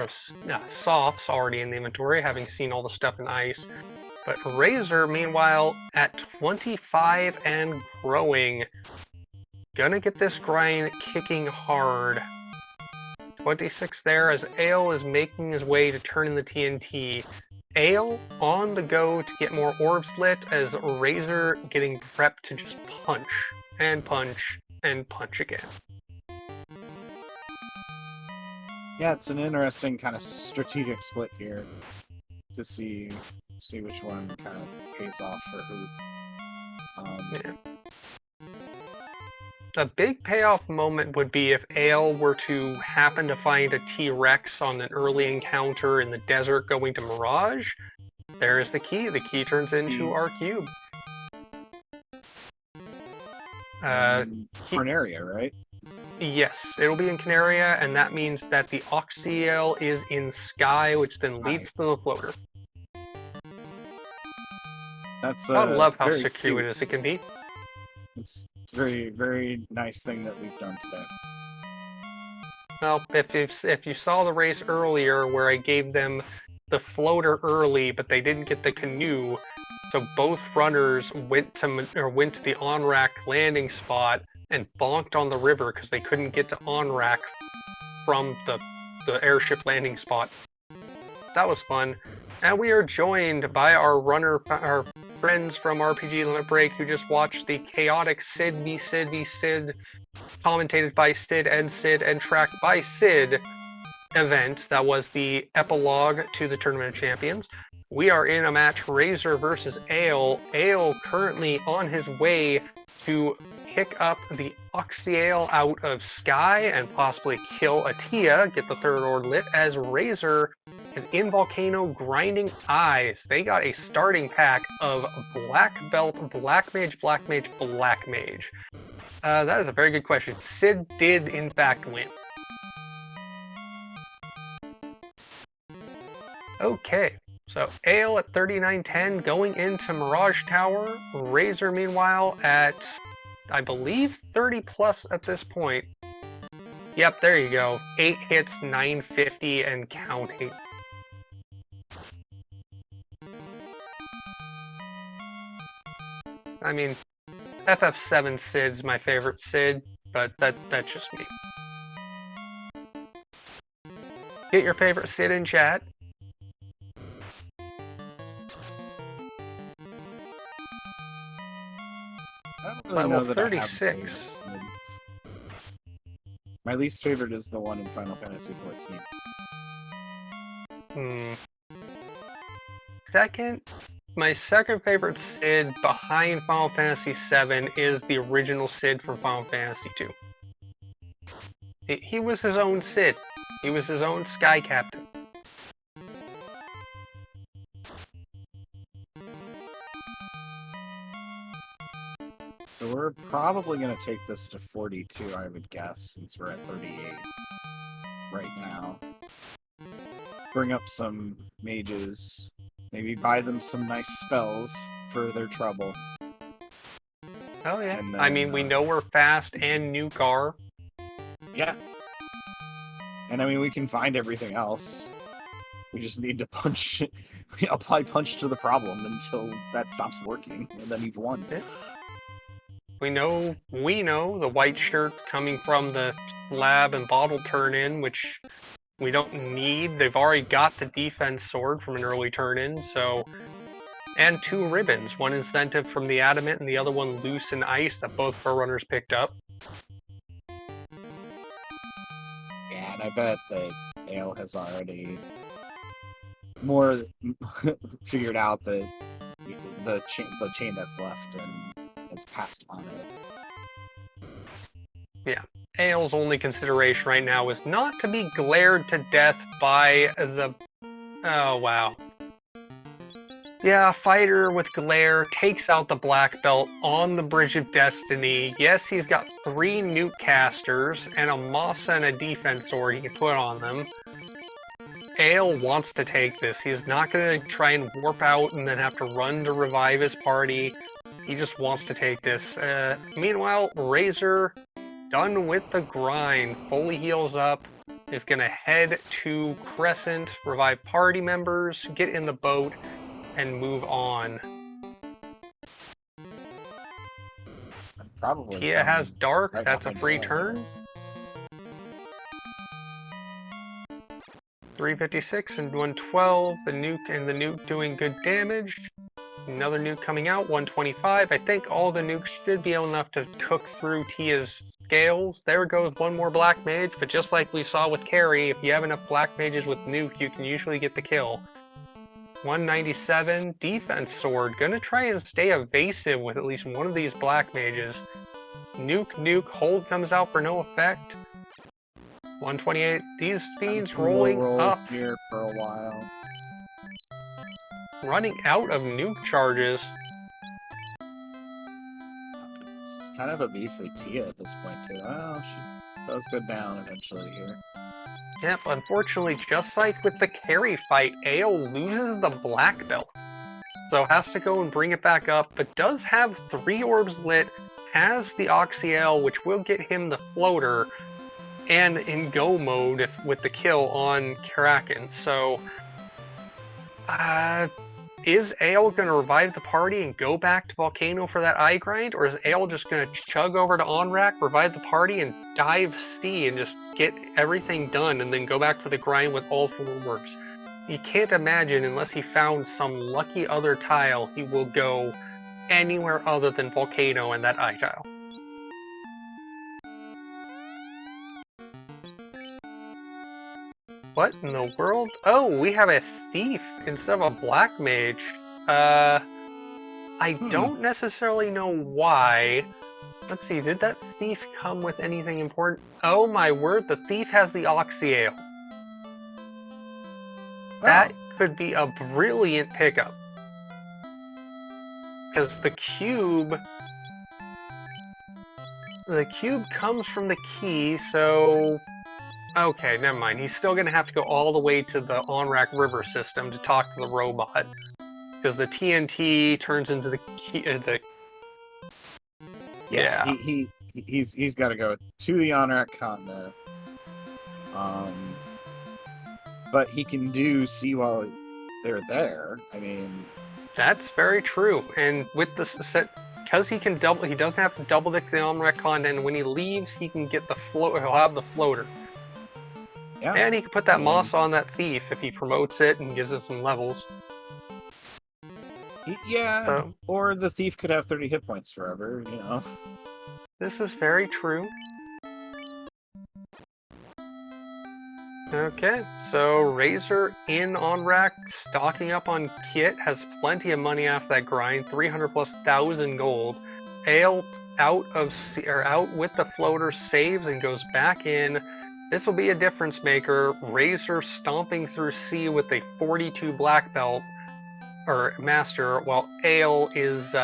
already in the inventory, having seen all the stuff in ice. But Razor, meanwhile, at 25 and growing, gonna get this grind kicking hard. 26 there as Ale is making his way to turn in the TNT. Ale on the go to get more orbs lit as Razor getting prepped to just punch and punch and punch again. Yeah, it's an interesting kind of strategic split here to see which one kind of pays off for who. Yeah. A big payoff moment would be if Ale were to happen to find a T-Rex on an early encounter in the desert going to Mirage. There is the key. The key turns into our cube. Corneria, right? Yes, it'll be in Canaria, and that means that the Oxiel is in Sky, which then leads to the floater. That's I love how very circuitous it can be. It's a very, very nice thing that we've done today. Well, if you saw the race earlier where I gave them the floater early, but they didn't get the canoe, so both runners went to the on-rack landing spot and bonked on the river because they couldn't get to on-rack from the airship landing spot. That was fun. And we are joined by our friends from RPG Limit Break who just watched the chaotic Sid v Sid v Sid, commentated by Sid and tracked by Sid event that was the epilogue to the Tournament of Champions. We are in a match, Razor versus Ale. Ale currently on his way to pick up the Oxiale out of Sky and possibly kill Atia, get the third order lit, as Razor is in Volcano grinding eyes. They got a starting pack of Black Belt, Black Mage, Black Mage, Black Mage. That is a very good question. Sid did, in fact, win. Okay, so Ale at 3910 going into Mirage Tower. Razor, meanwhile, at, I believe, 30 plus at this point. Yep, there you go. 8 hits, 950, and counting. I mean, FF7 Sid's my favorite Sid, but that's just me. Get your favorite Sid in chat. Level 36. My least favorite is the one in Final Fantasy XIV. My second favorite Sid behind Final Fantasy VII is the original Sid from Final Fantasy II. He was his own Sid. He was his own Sky Captain. So we're probably going to take this to 42, I would guess, since we're at 38 right now. Bring up some mages. Maybe buy them some nice spells for their trouble. Oh yeah. Then, I mean, we know we're fast and nuke are. Yeah. And I mean, we can find everything else. We just need to apply punch to the problem until that stops working, and then you've won. Yeah. We know the white shirt coming from the lab and bottle turn-in, which we don't need. They've already got the defense sword from an early turn-in, so... And 2 ribbons, one incentive from the adamant and the other one loose and ice that both of our runners picked up. Yeah, and I bet that Ale has already more figured out that the chain that's left and has passed on it. Yeah. Ale's only consideration right now is not to be glared to death by the... Oh, wow. Yeah, fighter with glare takes out the black belt on the Bridge of Destiny. Yes, he's got 3 nuke casters and a Masa and a defense sword he can put on them. Ale wants to take this. He's not going to try and warp out and then have to run to revive his party. He just wants to take this. Meanwhile, Razor, done with the grind, fully heals up, is going to head to Crescent, revive party members, get in the boat, and move on. Probably. Tia has Dark, right that's a behind free Ale. turn. 356 and 112, the nuke doing good damage. Another nuke coming out, 125. I think all the nukes should be enough to cook through Tia's scales. There goes one more Black Mage, but just like we saw with Carrie, if you have enough Black Mages with nuke, you can usually get the kill. 197, defense sword. Gonna try and stay evasive with at least one of these Black Mages. Nuke, hold comes out for no effect. 128, these speeds rolling up. Here for a while. Running out of nuke charges. This is kind of a beefy Tia at this point, too. Oh, she does go down eventually here. Yep, unfortunately, just like with the carry fight, Ale loses the black belt. So has to go and bring it back up, but does have 3 orbs lit, has the Oxyale, which will get him the floater, and in go mode with the kill on Kraken. So, is Ale going to revive the party and go back to Volcano for that eye grind, or is Ale just going to chug over to Onrak, revive the party, and dive C and just get everything done and then go back for the grind with all 4 orbs? You can't imagine, unless he found some lucky other tile, he will go anywhere other than Volcano and that eye tile. What in the world? Oh, we have a thief instead of a black mage. I don't necessarily know why. Let's see, did that thief come with anything important? Oh my word, the thief has the Oxyale. That could be a brilliant pickup. Because the cube comes from the key, so... Okay, never mind. He's still going to have to go all the way to the Onrak River system to talk to the robot. Because the TNT turns into the key... Yeah. He's got to go to the Onrak continent. But he can do see while they're there. I mean... That's very true. And with the set... Because he doesn't have to double dick the Onrak continent, and when he leaves, he can get the float. He'll have the floater. Yeah. And he can put that moss on that thief if he promotes it and gives it some levels. Yeah, so, or the thief could have 30 hit points forever, you know. This is very true. Okay, so Razor in Onrak, stocking up on kit, has plenty of money off that grind, 300 plus 1,000 gold. Ale out with the floater, saves and goes back in. This will be a difference maker. Razor stomping through C with a 42 black belt, or master, while Ale is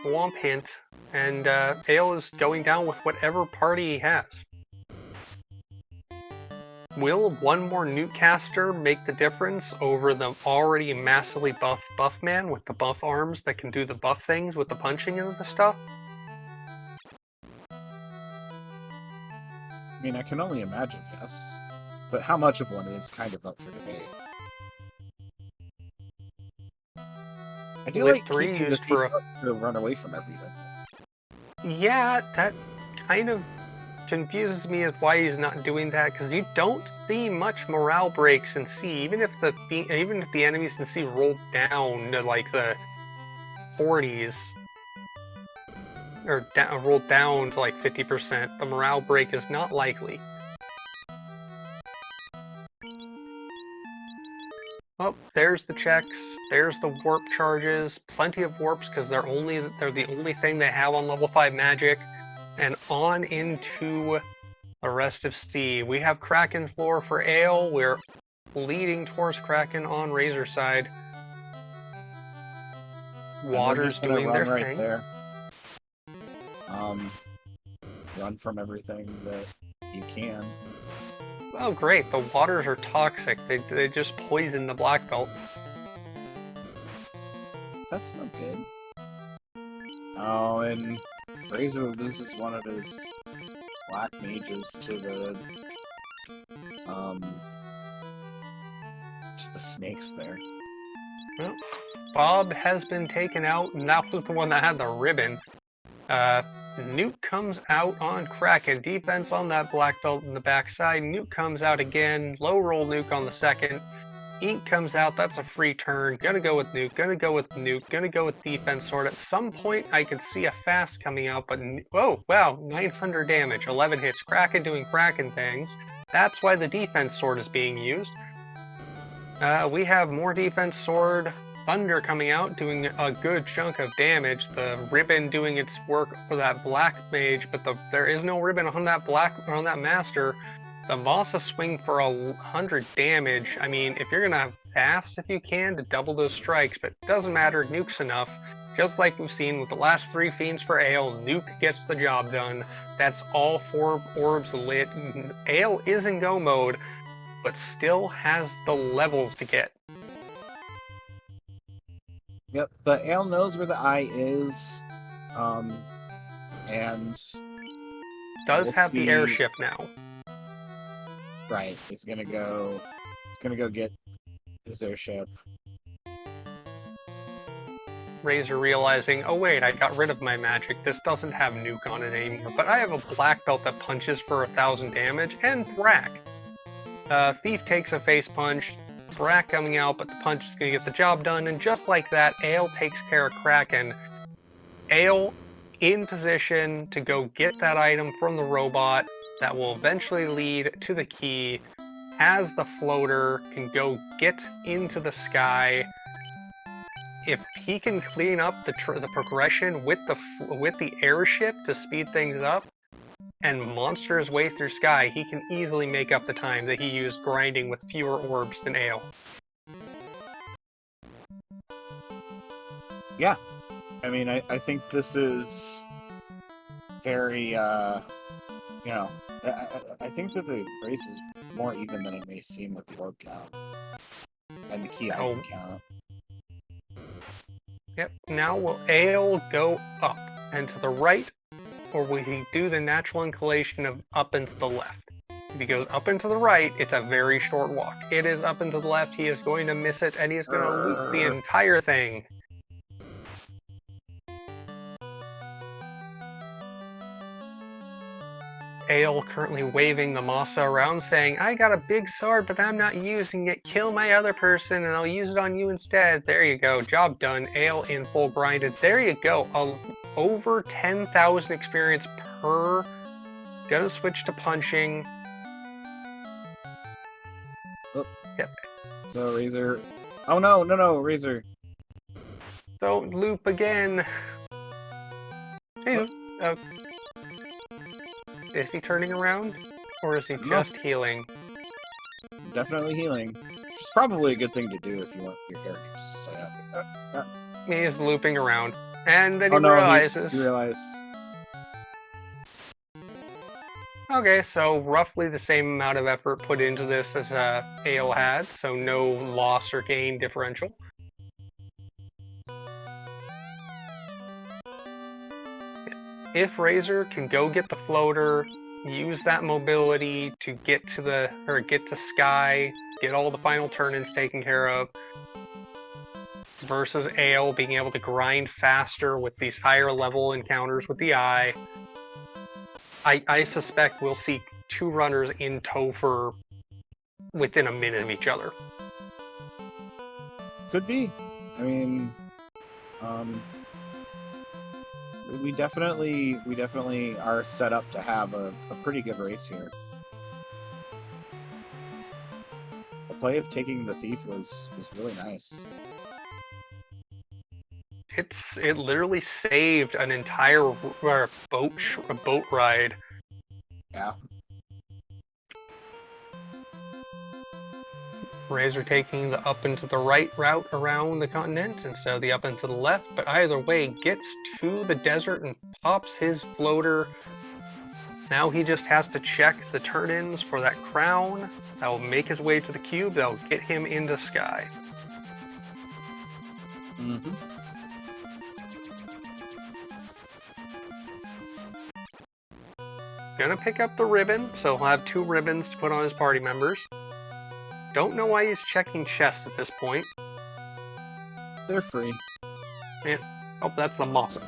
womp hint, and Ale is going down with whatever party he has. Will one more nuke caster make the difference over the already massively buff man with the buff arms that can do the buff things with the punching and the stuff? I mean, I can only imagine, yes. But how much of one is kind of up for debate. I do With like 3 used for to run away from everything. Yeah, that kind of confuses me as why he's not doing that, because you don't see much morale breaks in C, even if the enemies in C roll down to like the 40s, or roll down to like 50%, the morale break is not likely. Oh, there's the checks, there's the warp charges, plenty of warps because they're the only thing they have on level 5 magic. And on into the rest of C. We have Kraken floor for Ale. We're leading towards Kraken on Razor side. Water's doing their thing. There. Run from everything that you can. Oh great, the waters are toxic. They just poison the black belt. That's not good. Oh, and Razor loses one of his black mages to the snakes there. Well, Bob has been taken out, and that was the one that had the ribbon. Nuke comes out on Kraken. Defense on that black belt in the backside. Nuke comes out again. Low roll Nuke on the second. Ink comes out. That's a free turn. Gonna go with Nuke. Gonna go with Nuke. Gonna go with Defense Sword. At some point, I could see a fast coming out, but oh wow, 900 damage, 11 hits. Kraken doing Kraken things. That's why the Defense Sword is being used. We have more Defense Sword. Thunder coming out, doing a good chunk of damage. The ribbon doing its work for that black mage, but there is no ribbon on that master. The Vasa swing for 100 damage. I mean, if you're gonna have fast if you can to double those strikes, but it doesn't matter. Nuke's enough. Just like we've seen with the last 3 Fiends for Ale, Nuke gets the job done. That's all 4 orbs lit. Ale is in go mode, but still has the levels to get. Yep, but Ale knows where the eye is, and Does we'll have see. the airship now. Right, he's gonna go get his airship. Razor realizing, oh wait, I got rid of my magic. This doesn't have Nuke on it anymore, but I have a black belt that punches for 1,000 damage, and Thrack. Thief takes a face punch, Thrack coming out, but the punch is going to get the job done, and just like that, Ale takes care of Kraken. Ale in position to go get that item from the robot that will eventually lead to the key, has the floater, can go get into the sky. If he can clean up the progression with the airship to speed things up and monster his way through sky, he can easily make up the time that he used grinding with fewer orbs than Ale. Yeah, I mean, I think this is very, I think that the race is more even than it may seem with the orb count and the key item count. Yep, now will Ale go up and to the right, or will he do the natural inclination of up and to the left? If he goes up and to the right, it's a very short walk. It is up and to the left, he is going to miss it, and he is going to loop the entire thing. Ale currently waving the Masa around, saying, I got a big sword, but I'm not using it. Kill my other person, and I'll use it on you instead. There you go. Job done. Ale in full grinded. There you go. Over 10,000 experience per. Gonna switch to punching. Oh. Yep. So Razor. Oh no, Razor. So loop again. Hey, is he turning around? Or is he just healing? Definitely healing. Which is probably a good thing to do if you want your characters to stay up. He is looping around. And then he realizes. He realized. Okay, so roughly the same amount of effort put into this as Ale had, so no loss or gain differential. If Razor can go get the floater, use that mobility to get to Sky, get all the final turn-ins taken care of, versus Ale being able to grind faster with these higher level encounters with the eye, I suspect we'll see 2 runners in Topher within a minute of each other. Could be. I mean, we definitely are set up to have a pretty good race here. The play of taking the thief was really nice. It literally saved an entire boat ride. Yeah. Razor taking the up and to the right route around the continent instead of the up and to the left, but either way gets to the desert and pops his floater. Now he just has to check the turn-ins for that crown. That will make his way to the cube. That'll get him into Sky. Mm-hmm. Gonna pick up the ribbon, so he'll have 2 ribbons to put on his party members. Don't know why he's checking chests at this point. They're free. Yeah. Oh, that's the Masa.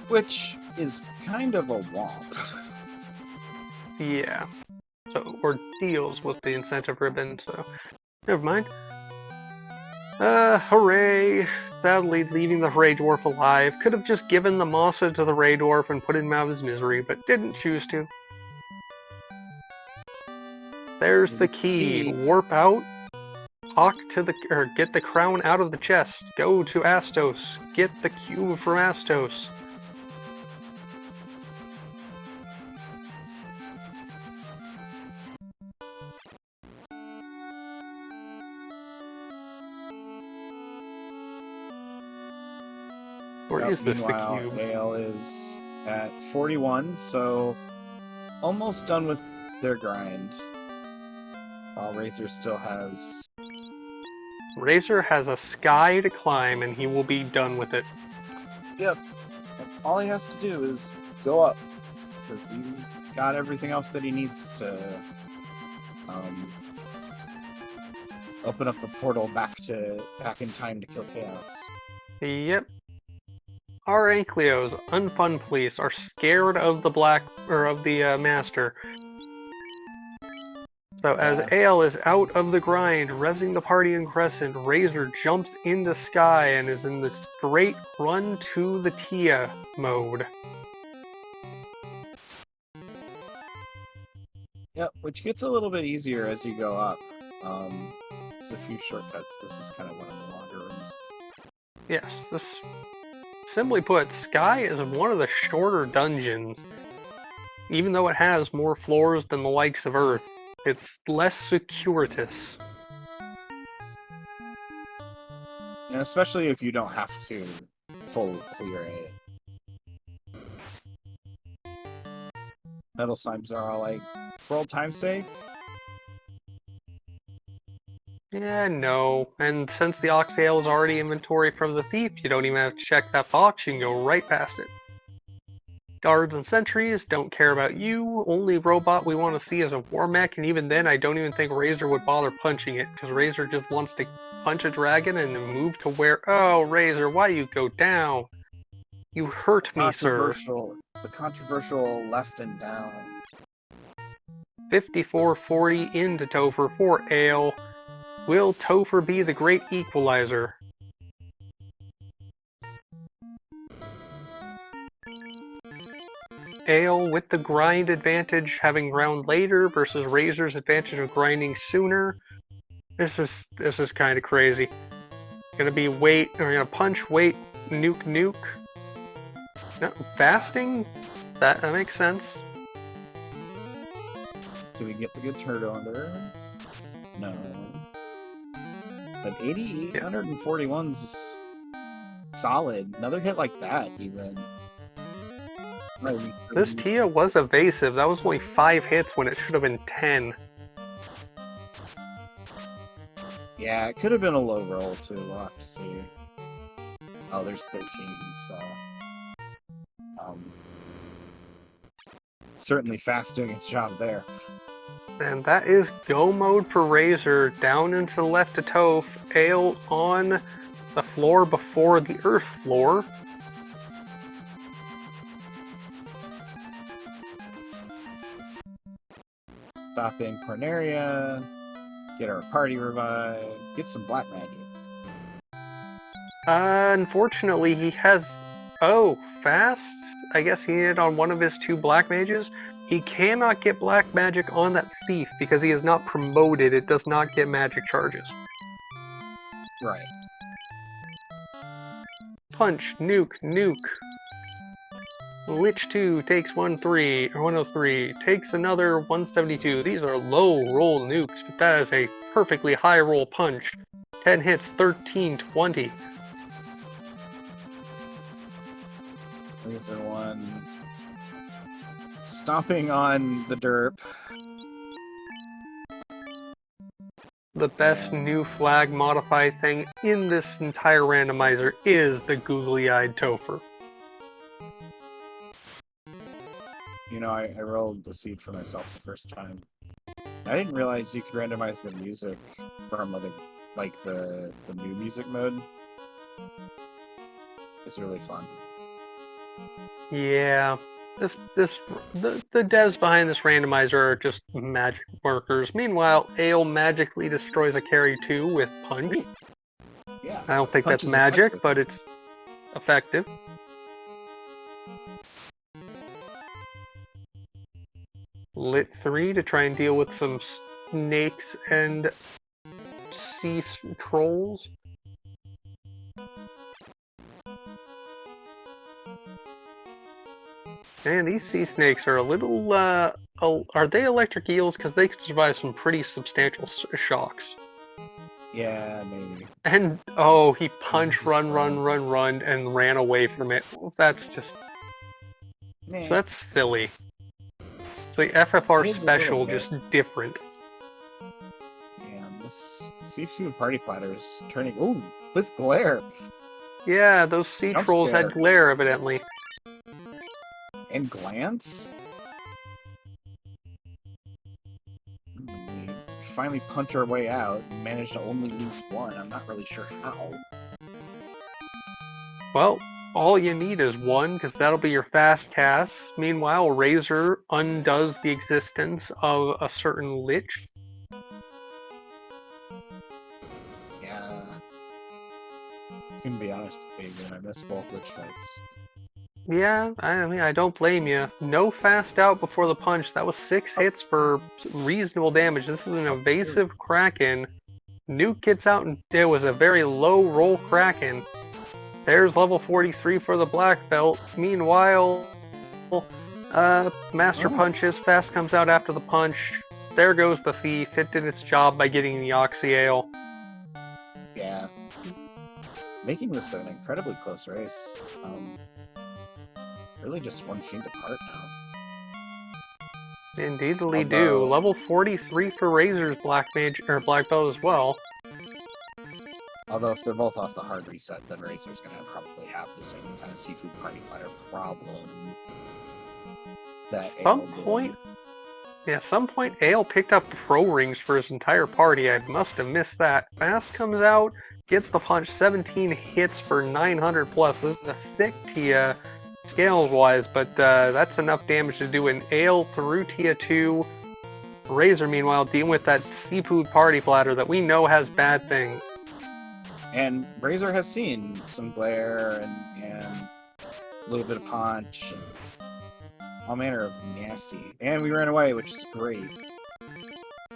Which is kind of a womp. Yeah. So, or deals with the incentive ribbon, so never mind. Hooray! Sadly, leaving the Ray Dwarf alive. Could have just given the Masa to the Ray Dwarf and put him out of his misery, but didn't choose to. There's the key. Warp out. Hawk to get the crown out of the chest. Go to Astos. Get the cube from Astos. Or Yep, is this the meanwhile, cube? Ale is at 41, so almost done with their grind. While Razor still has... Razor has a sky to climb, and he will be done with it. Yep. All he has to do is go up, because he's got everything else that he needs to open up the portal back in time to kill Chaos. Yep. Our Ankleos, Unfun Police, are scared of the Master. So as Ale is out of the grind, rezzing the party in Crescent, Razor jumps in the sky and is in this great run to the Tia mode. Yep, which gets a little bit easier as you go up. There's a few shortcuts. This is kind of one of the longer rooms. Yes, this... Simply put, Sky is one of the shorter dungeons. Even though it has more floors than the likes of Earth, it's less circuitous. And especially if you don't have to full clear it. Metal slimes are all like, for old time's sake? Yeah, no. And since the Oxale is already inventory from the thief, you don't even have to check that box, you can go right past it. Guards and sentries don't care about you. Only robot we want to see is a war mech, and even then I don't even think Razor would bother punching it, because Razor just wants to punch a dragon and then move to where... Oh, Razor, why you go down? You hurt me, sir. The controversial left and down. 54-40 into Topher for Ale. Will Topher be the great equalizer? Ale with the grind advantage, having ground later versus Razor's advantage of grinding sooner. This is kind of crazy. Gonna be wait, or gonna punch, wait, nuke, nuke. No, fasting? That makes sense. Do we get the good turtle under? No. But 8,841's solid. Another hit like that, even. This Tia was evasive. That was only 5 hits when it should have been 10. Yeah, it could have been a low roll too. We'll have to see. Oh, there's 13, so certainly fast doing its job there. And that is go mode for Razor. Down into the left to Toph. Ale on the floor before the Earth floor. Stop in Corneria, get our party revived, get some black magic. Unfortunately, he has... Oh, fast? I guess he hit on one of his 2 black mages. He cannot get black magic on that thief because he is not promoted. It does not get magic charges. Right. Punch, nuke, nuke. Witch 2 takes 103, takes another 172. These are low roll nukes, but that is a perfectly high roll punch. 10 hits, 1320. RazorOne stomping on the derp. The best new flag modify thing in this entire randomizer is the googly-eyed Topher. You know, I rolled the seed for myself the first time. I didn't realize you could randomize the music from other, like the new music mode. It's really fun. Yeah, the devs behind this randomizer are just magic workers. Meanwhile, Ale magically destroys a carry too with punch. Yeah. I don't think Punch that's is magic, effective. but it's effective. Lit 3 to try and deal with some snakes and sea trolls. Man, these sea snakes are a little, are they electric eels? Because they could survive some pretty substantial shocks. Yeah, maybe. And oh, he punched, run, and ran away from it. That's just so Nah, that's silly. It's like FFR it is a little special, bit. just different. And this seafood party platter is turning. Ooh, with glare. Yeah, those sea Jump trolls had scare. glare, evidently. And glance? We finally punch our way out and manage to only lose one. I'm not really sure how. Well, all you need is one, because that'll be your fast cast. Meanwhile, Razor undoes the existence of a certain lich. Yeah. To be honest with you, I miss both lich fights. Yeah, I mean, I don't blame you. No fast out before the punch. That was 6 hits for reasonable damage. This is an evasive Kraken. Nuke gets out, and it was a very low roll Kraken. There's level 43 for the black belt. Meanwhile, Master Punches. Fast comes out after the punch. There goes the thief. It did its job by getting the Oxy Ale. Yeah. Making this an incredibly close race. Really just one feet apart now. Indeedly do. Level 43 for Razor's Black Mage or Black Belt as well. Although if they're both off the hard reset, then Razor's gonna probably have the same kind of seafood party platter problem. That Some point, Ale picked up pro rings for his entire party. I must have missed that. Fast comes out, gets the punch, 17 hits for 900 plus. This is a thick Tia scales wise, but that's enough damage to do an Ale through Tia 2. Razor, meanwhile, dealing with that seafood party platter that we know has bad things. And Razor has seen some glare and a little bit of punch and all manner of nasty. And we ran away, which is great.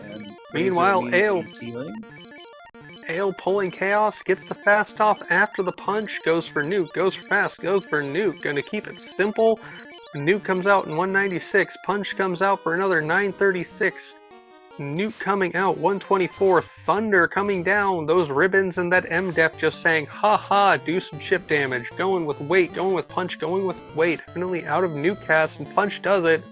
And meanwhile, Ale pulling chaos, gets the fast off after the punch, goes for nuke, goes for fast, goes for nuke. Gonna keep it simple. Nuke comes out in 196, punch comes out for another 936. Nuke coming out 124, Thunder coming down, those ribbons and that M-Def just saying, haha, do some chip damage. Going with weight, going with punch, going with weight. Finally out of nuke cast, and punch does it.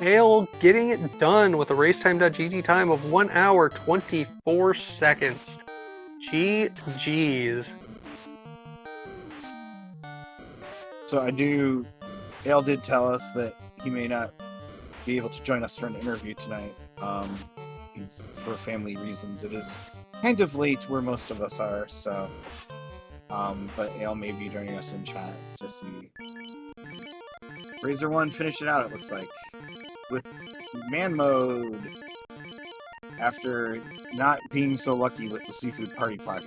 Ale getting it done with a racetime.gg time of 1 hour 24 seconds. GG's. So Ale did tell us that he may not be able to join us for an interview tonight. For family reasons. It is kind of late where most of us are, so but Ale may be joining us in chat to see RazorOne finish it out, it looks like, with man mode after not being so lucky with the seafood party pack,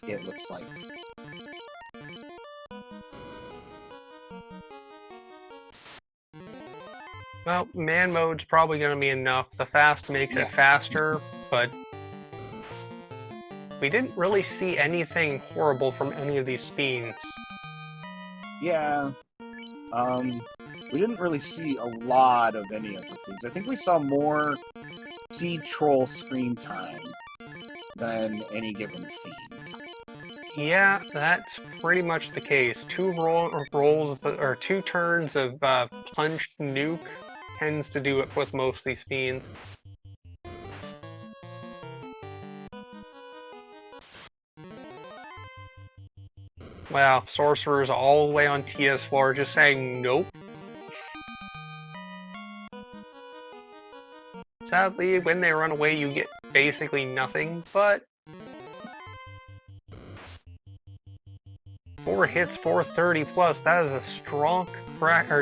it looks like. Well, man mode's probably going to be enough. The fast makes it faster, but we didn't really see anything horrible from any of these speeds. Yeah. We didn't really see a lot of any of the things. I think we saw more Sea Troll screen time than any given feed. Yeah, that's pretty much the case. 2 turns of punched nuke tends to do it with most of these fiends. Wow, sorcerers all the way on Tia's floor just saying nope. Sadly, when they run away, you get basically nothing, but 4 hits, 430 plus. That is a strong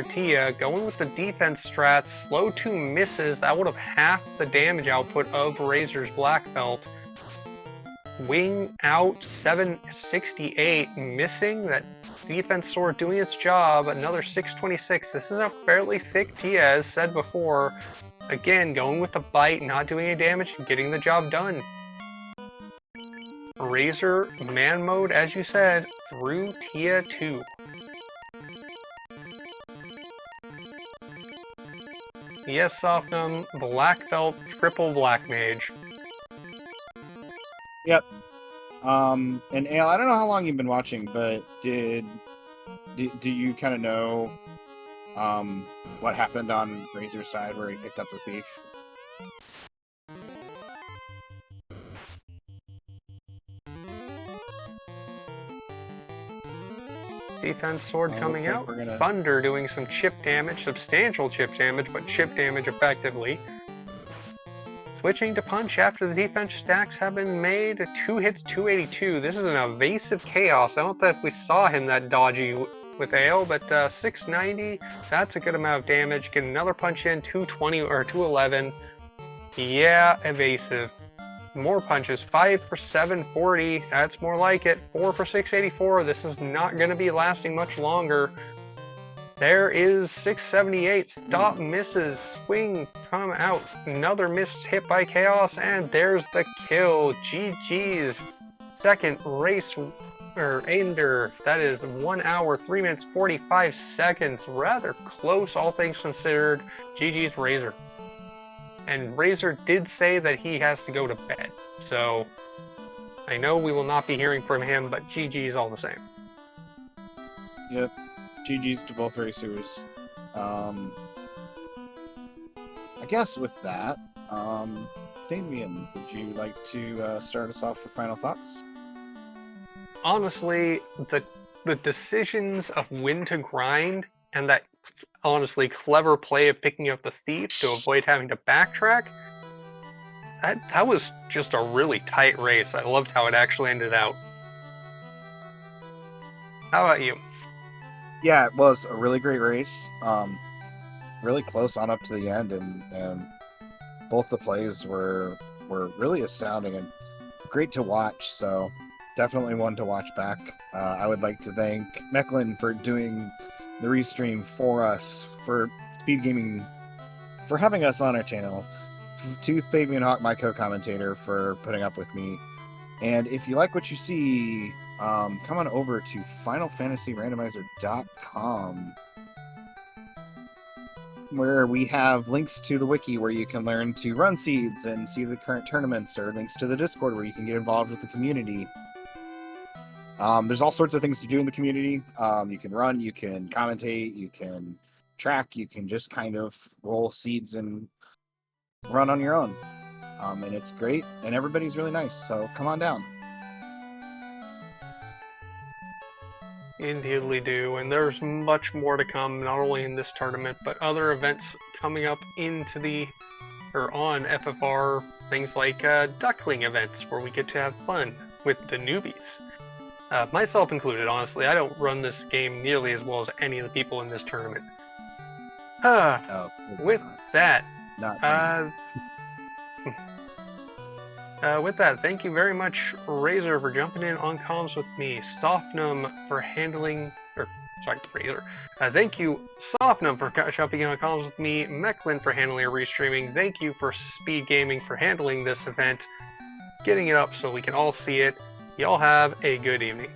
Tia. Going with the defense strats, slow 2 misses. That would have halved the damage output of Razor's Black Belt. Wing out 768, missing. That defense sword doing its job. Another 626. This is a fairly thick Tia, as said before. Again, going with the bite, not doing any damage, getting the job done. Razor man mode, as you said, through Tia 2. Yes, Sofnum, Black Belt, triple Black Mage. Yep. And Ale, I don't know how long you've been watching, but do you kind of know what happened on Razor's side where he picked up the thief? Defense sword coming like out. we're gonna... Thunder doing some chip damage, substantial chip damage, but chip damage effectively. Switching to punch after the defense stacks have been made. 2 hits, 282. This is an evasive chaos. I don't know if we saw him that dodgy with Ale, but 690, that's a good amount of damage. Get another punch in, 220 or 211. Yeah, evasive. More punches, 5 for 740. That's more like it. 4 for 684. This is not going to be lasting much longer. There is 678. Stop, misses, swing, come out. Another missed hit by Chaos, and there's the kill. GG's. Second race, or ender. That is 1 hour, 3 minutes, 45 seconds. Rather close, all things considered. GG's Razor. And Razor did say that he has to go to bed. So, I know we will not be hearing from him, but GG's all the same. Yep. GG's to both racers. I guess with that, Damien, would you like to start us off with final thoughts? Honestly, the decisions of when to grind and that honestly clever play of picking up the thief to avoid having to backtrack, that was just a really tight race. I loved how it actually ended out. How about you? Yeah, it was a really great race. Really close on up to the end, and both the plays were really astounding and great to watch. So definitely one to watch back. I would like to thank Mecklin for doing the restream for us, for Speed Gaming, for having us on our channel, to Fabian Hawk, my co-commentator, for putting up with me. And if you like what you see, come on over to FinalFantasyRandomizer.com, where we have links to the wiki where you can learn to run seeds and see the current tournaments, or links to the Discord where you can get involved with the community. There's all sorts of things to do in the community. You can run, you can commentate, you can track, you can just kind of roll seeds and run on your own. And it's great, and everybody's really nice, so come on down. Indeedly do, and there's much more to come, not only in this tournament, but other events coming up into the, or on FFR, things like duckling events, where we get to have fun with the newbies. Myself included, honestly. I don't run this game nearly as well as any of the people in this tournament. With that, with that, thank you very much, Razor, for jumping in on comms with me. Sofnum for handling, Razor. Thank you, Sofnum, for jumping in on comms with me. Mecklin for handling our restreaming. Thank you for Speed Gaming for handling this event, getting it up so we can all see it. Y'all have a good evening.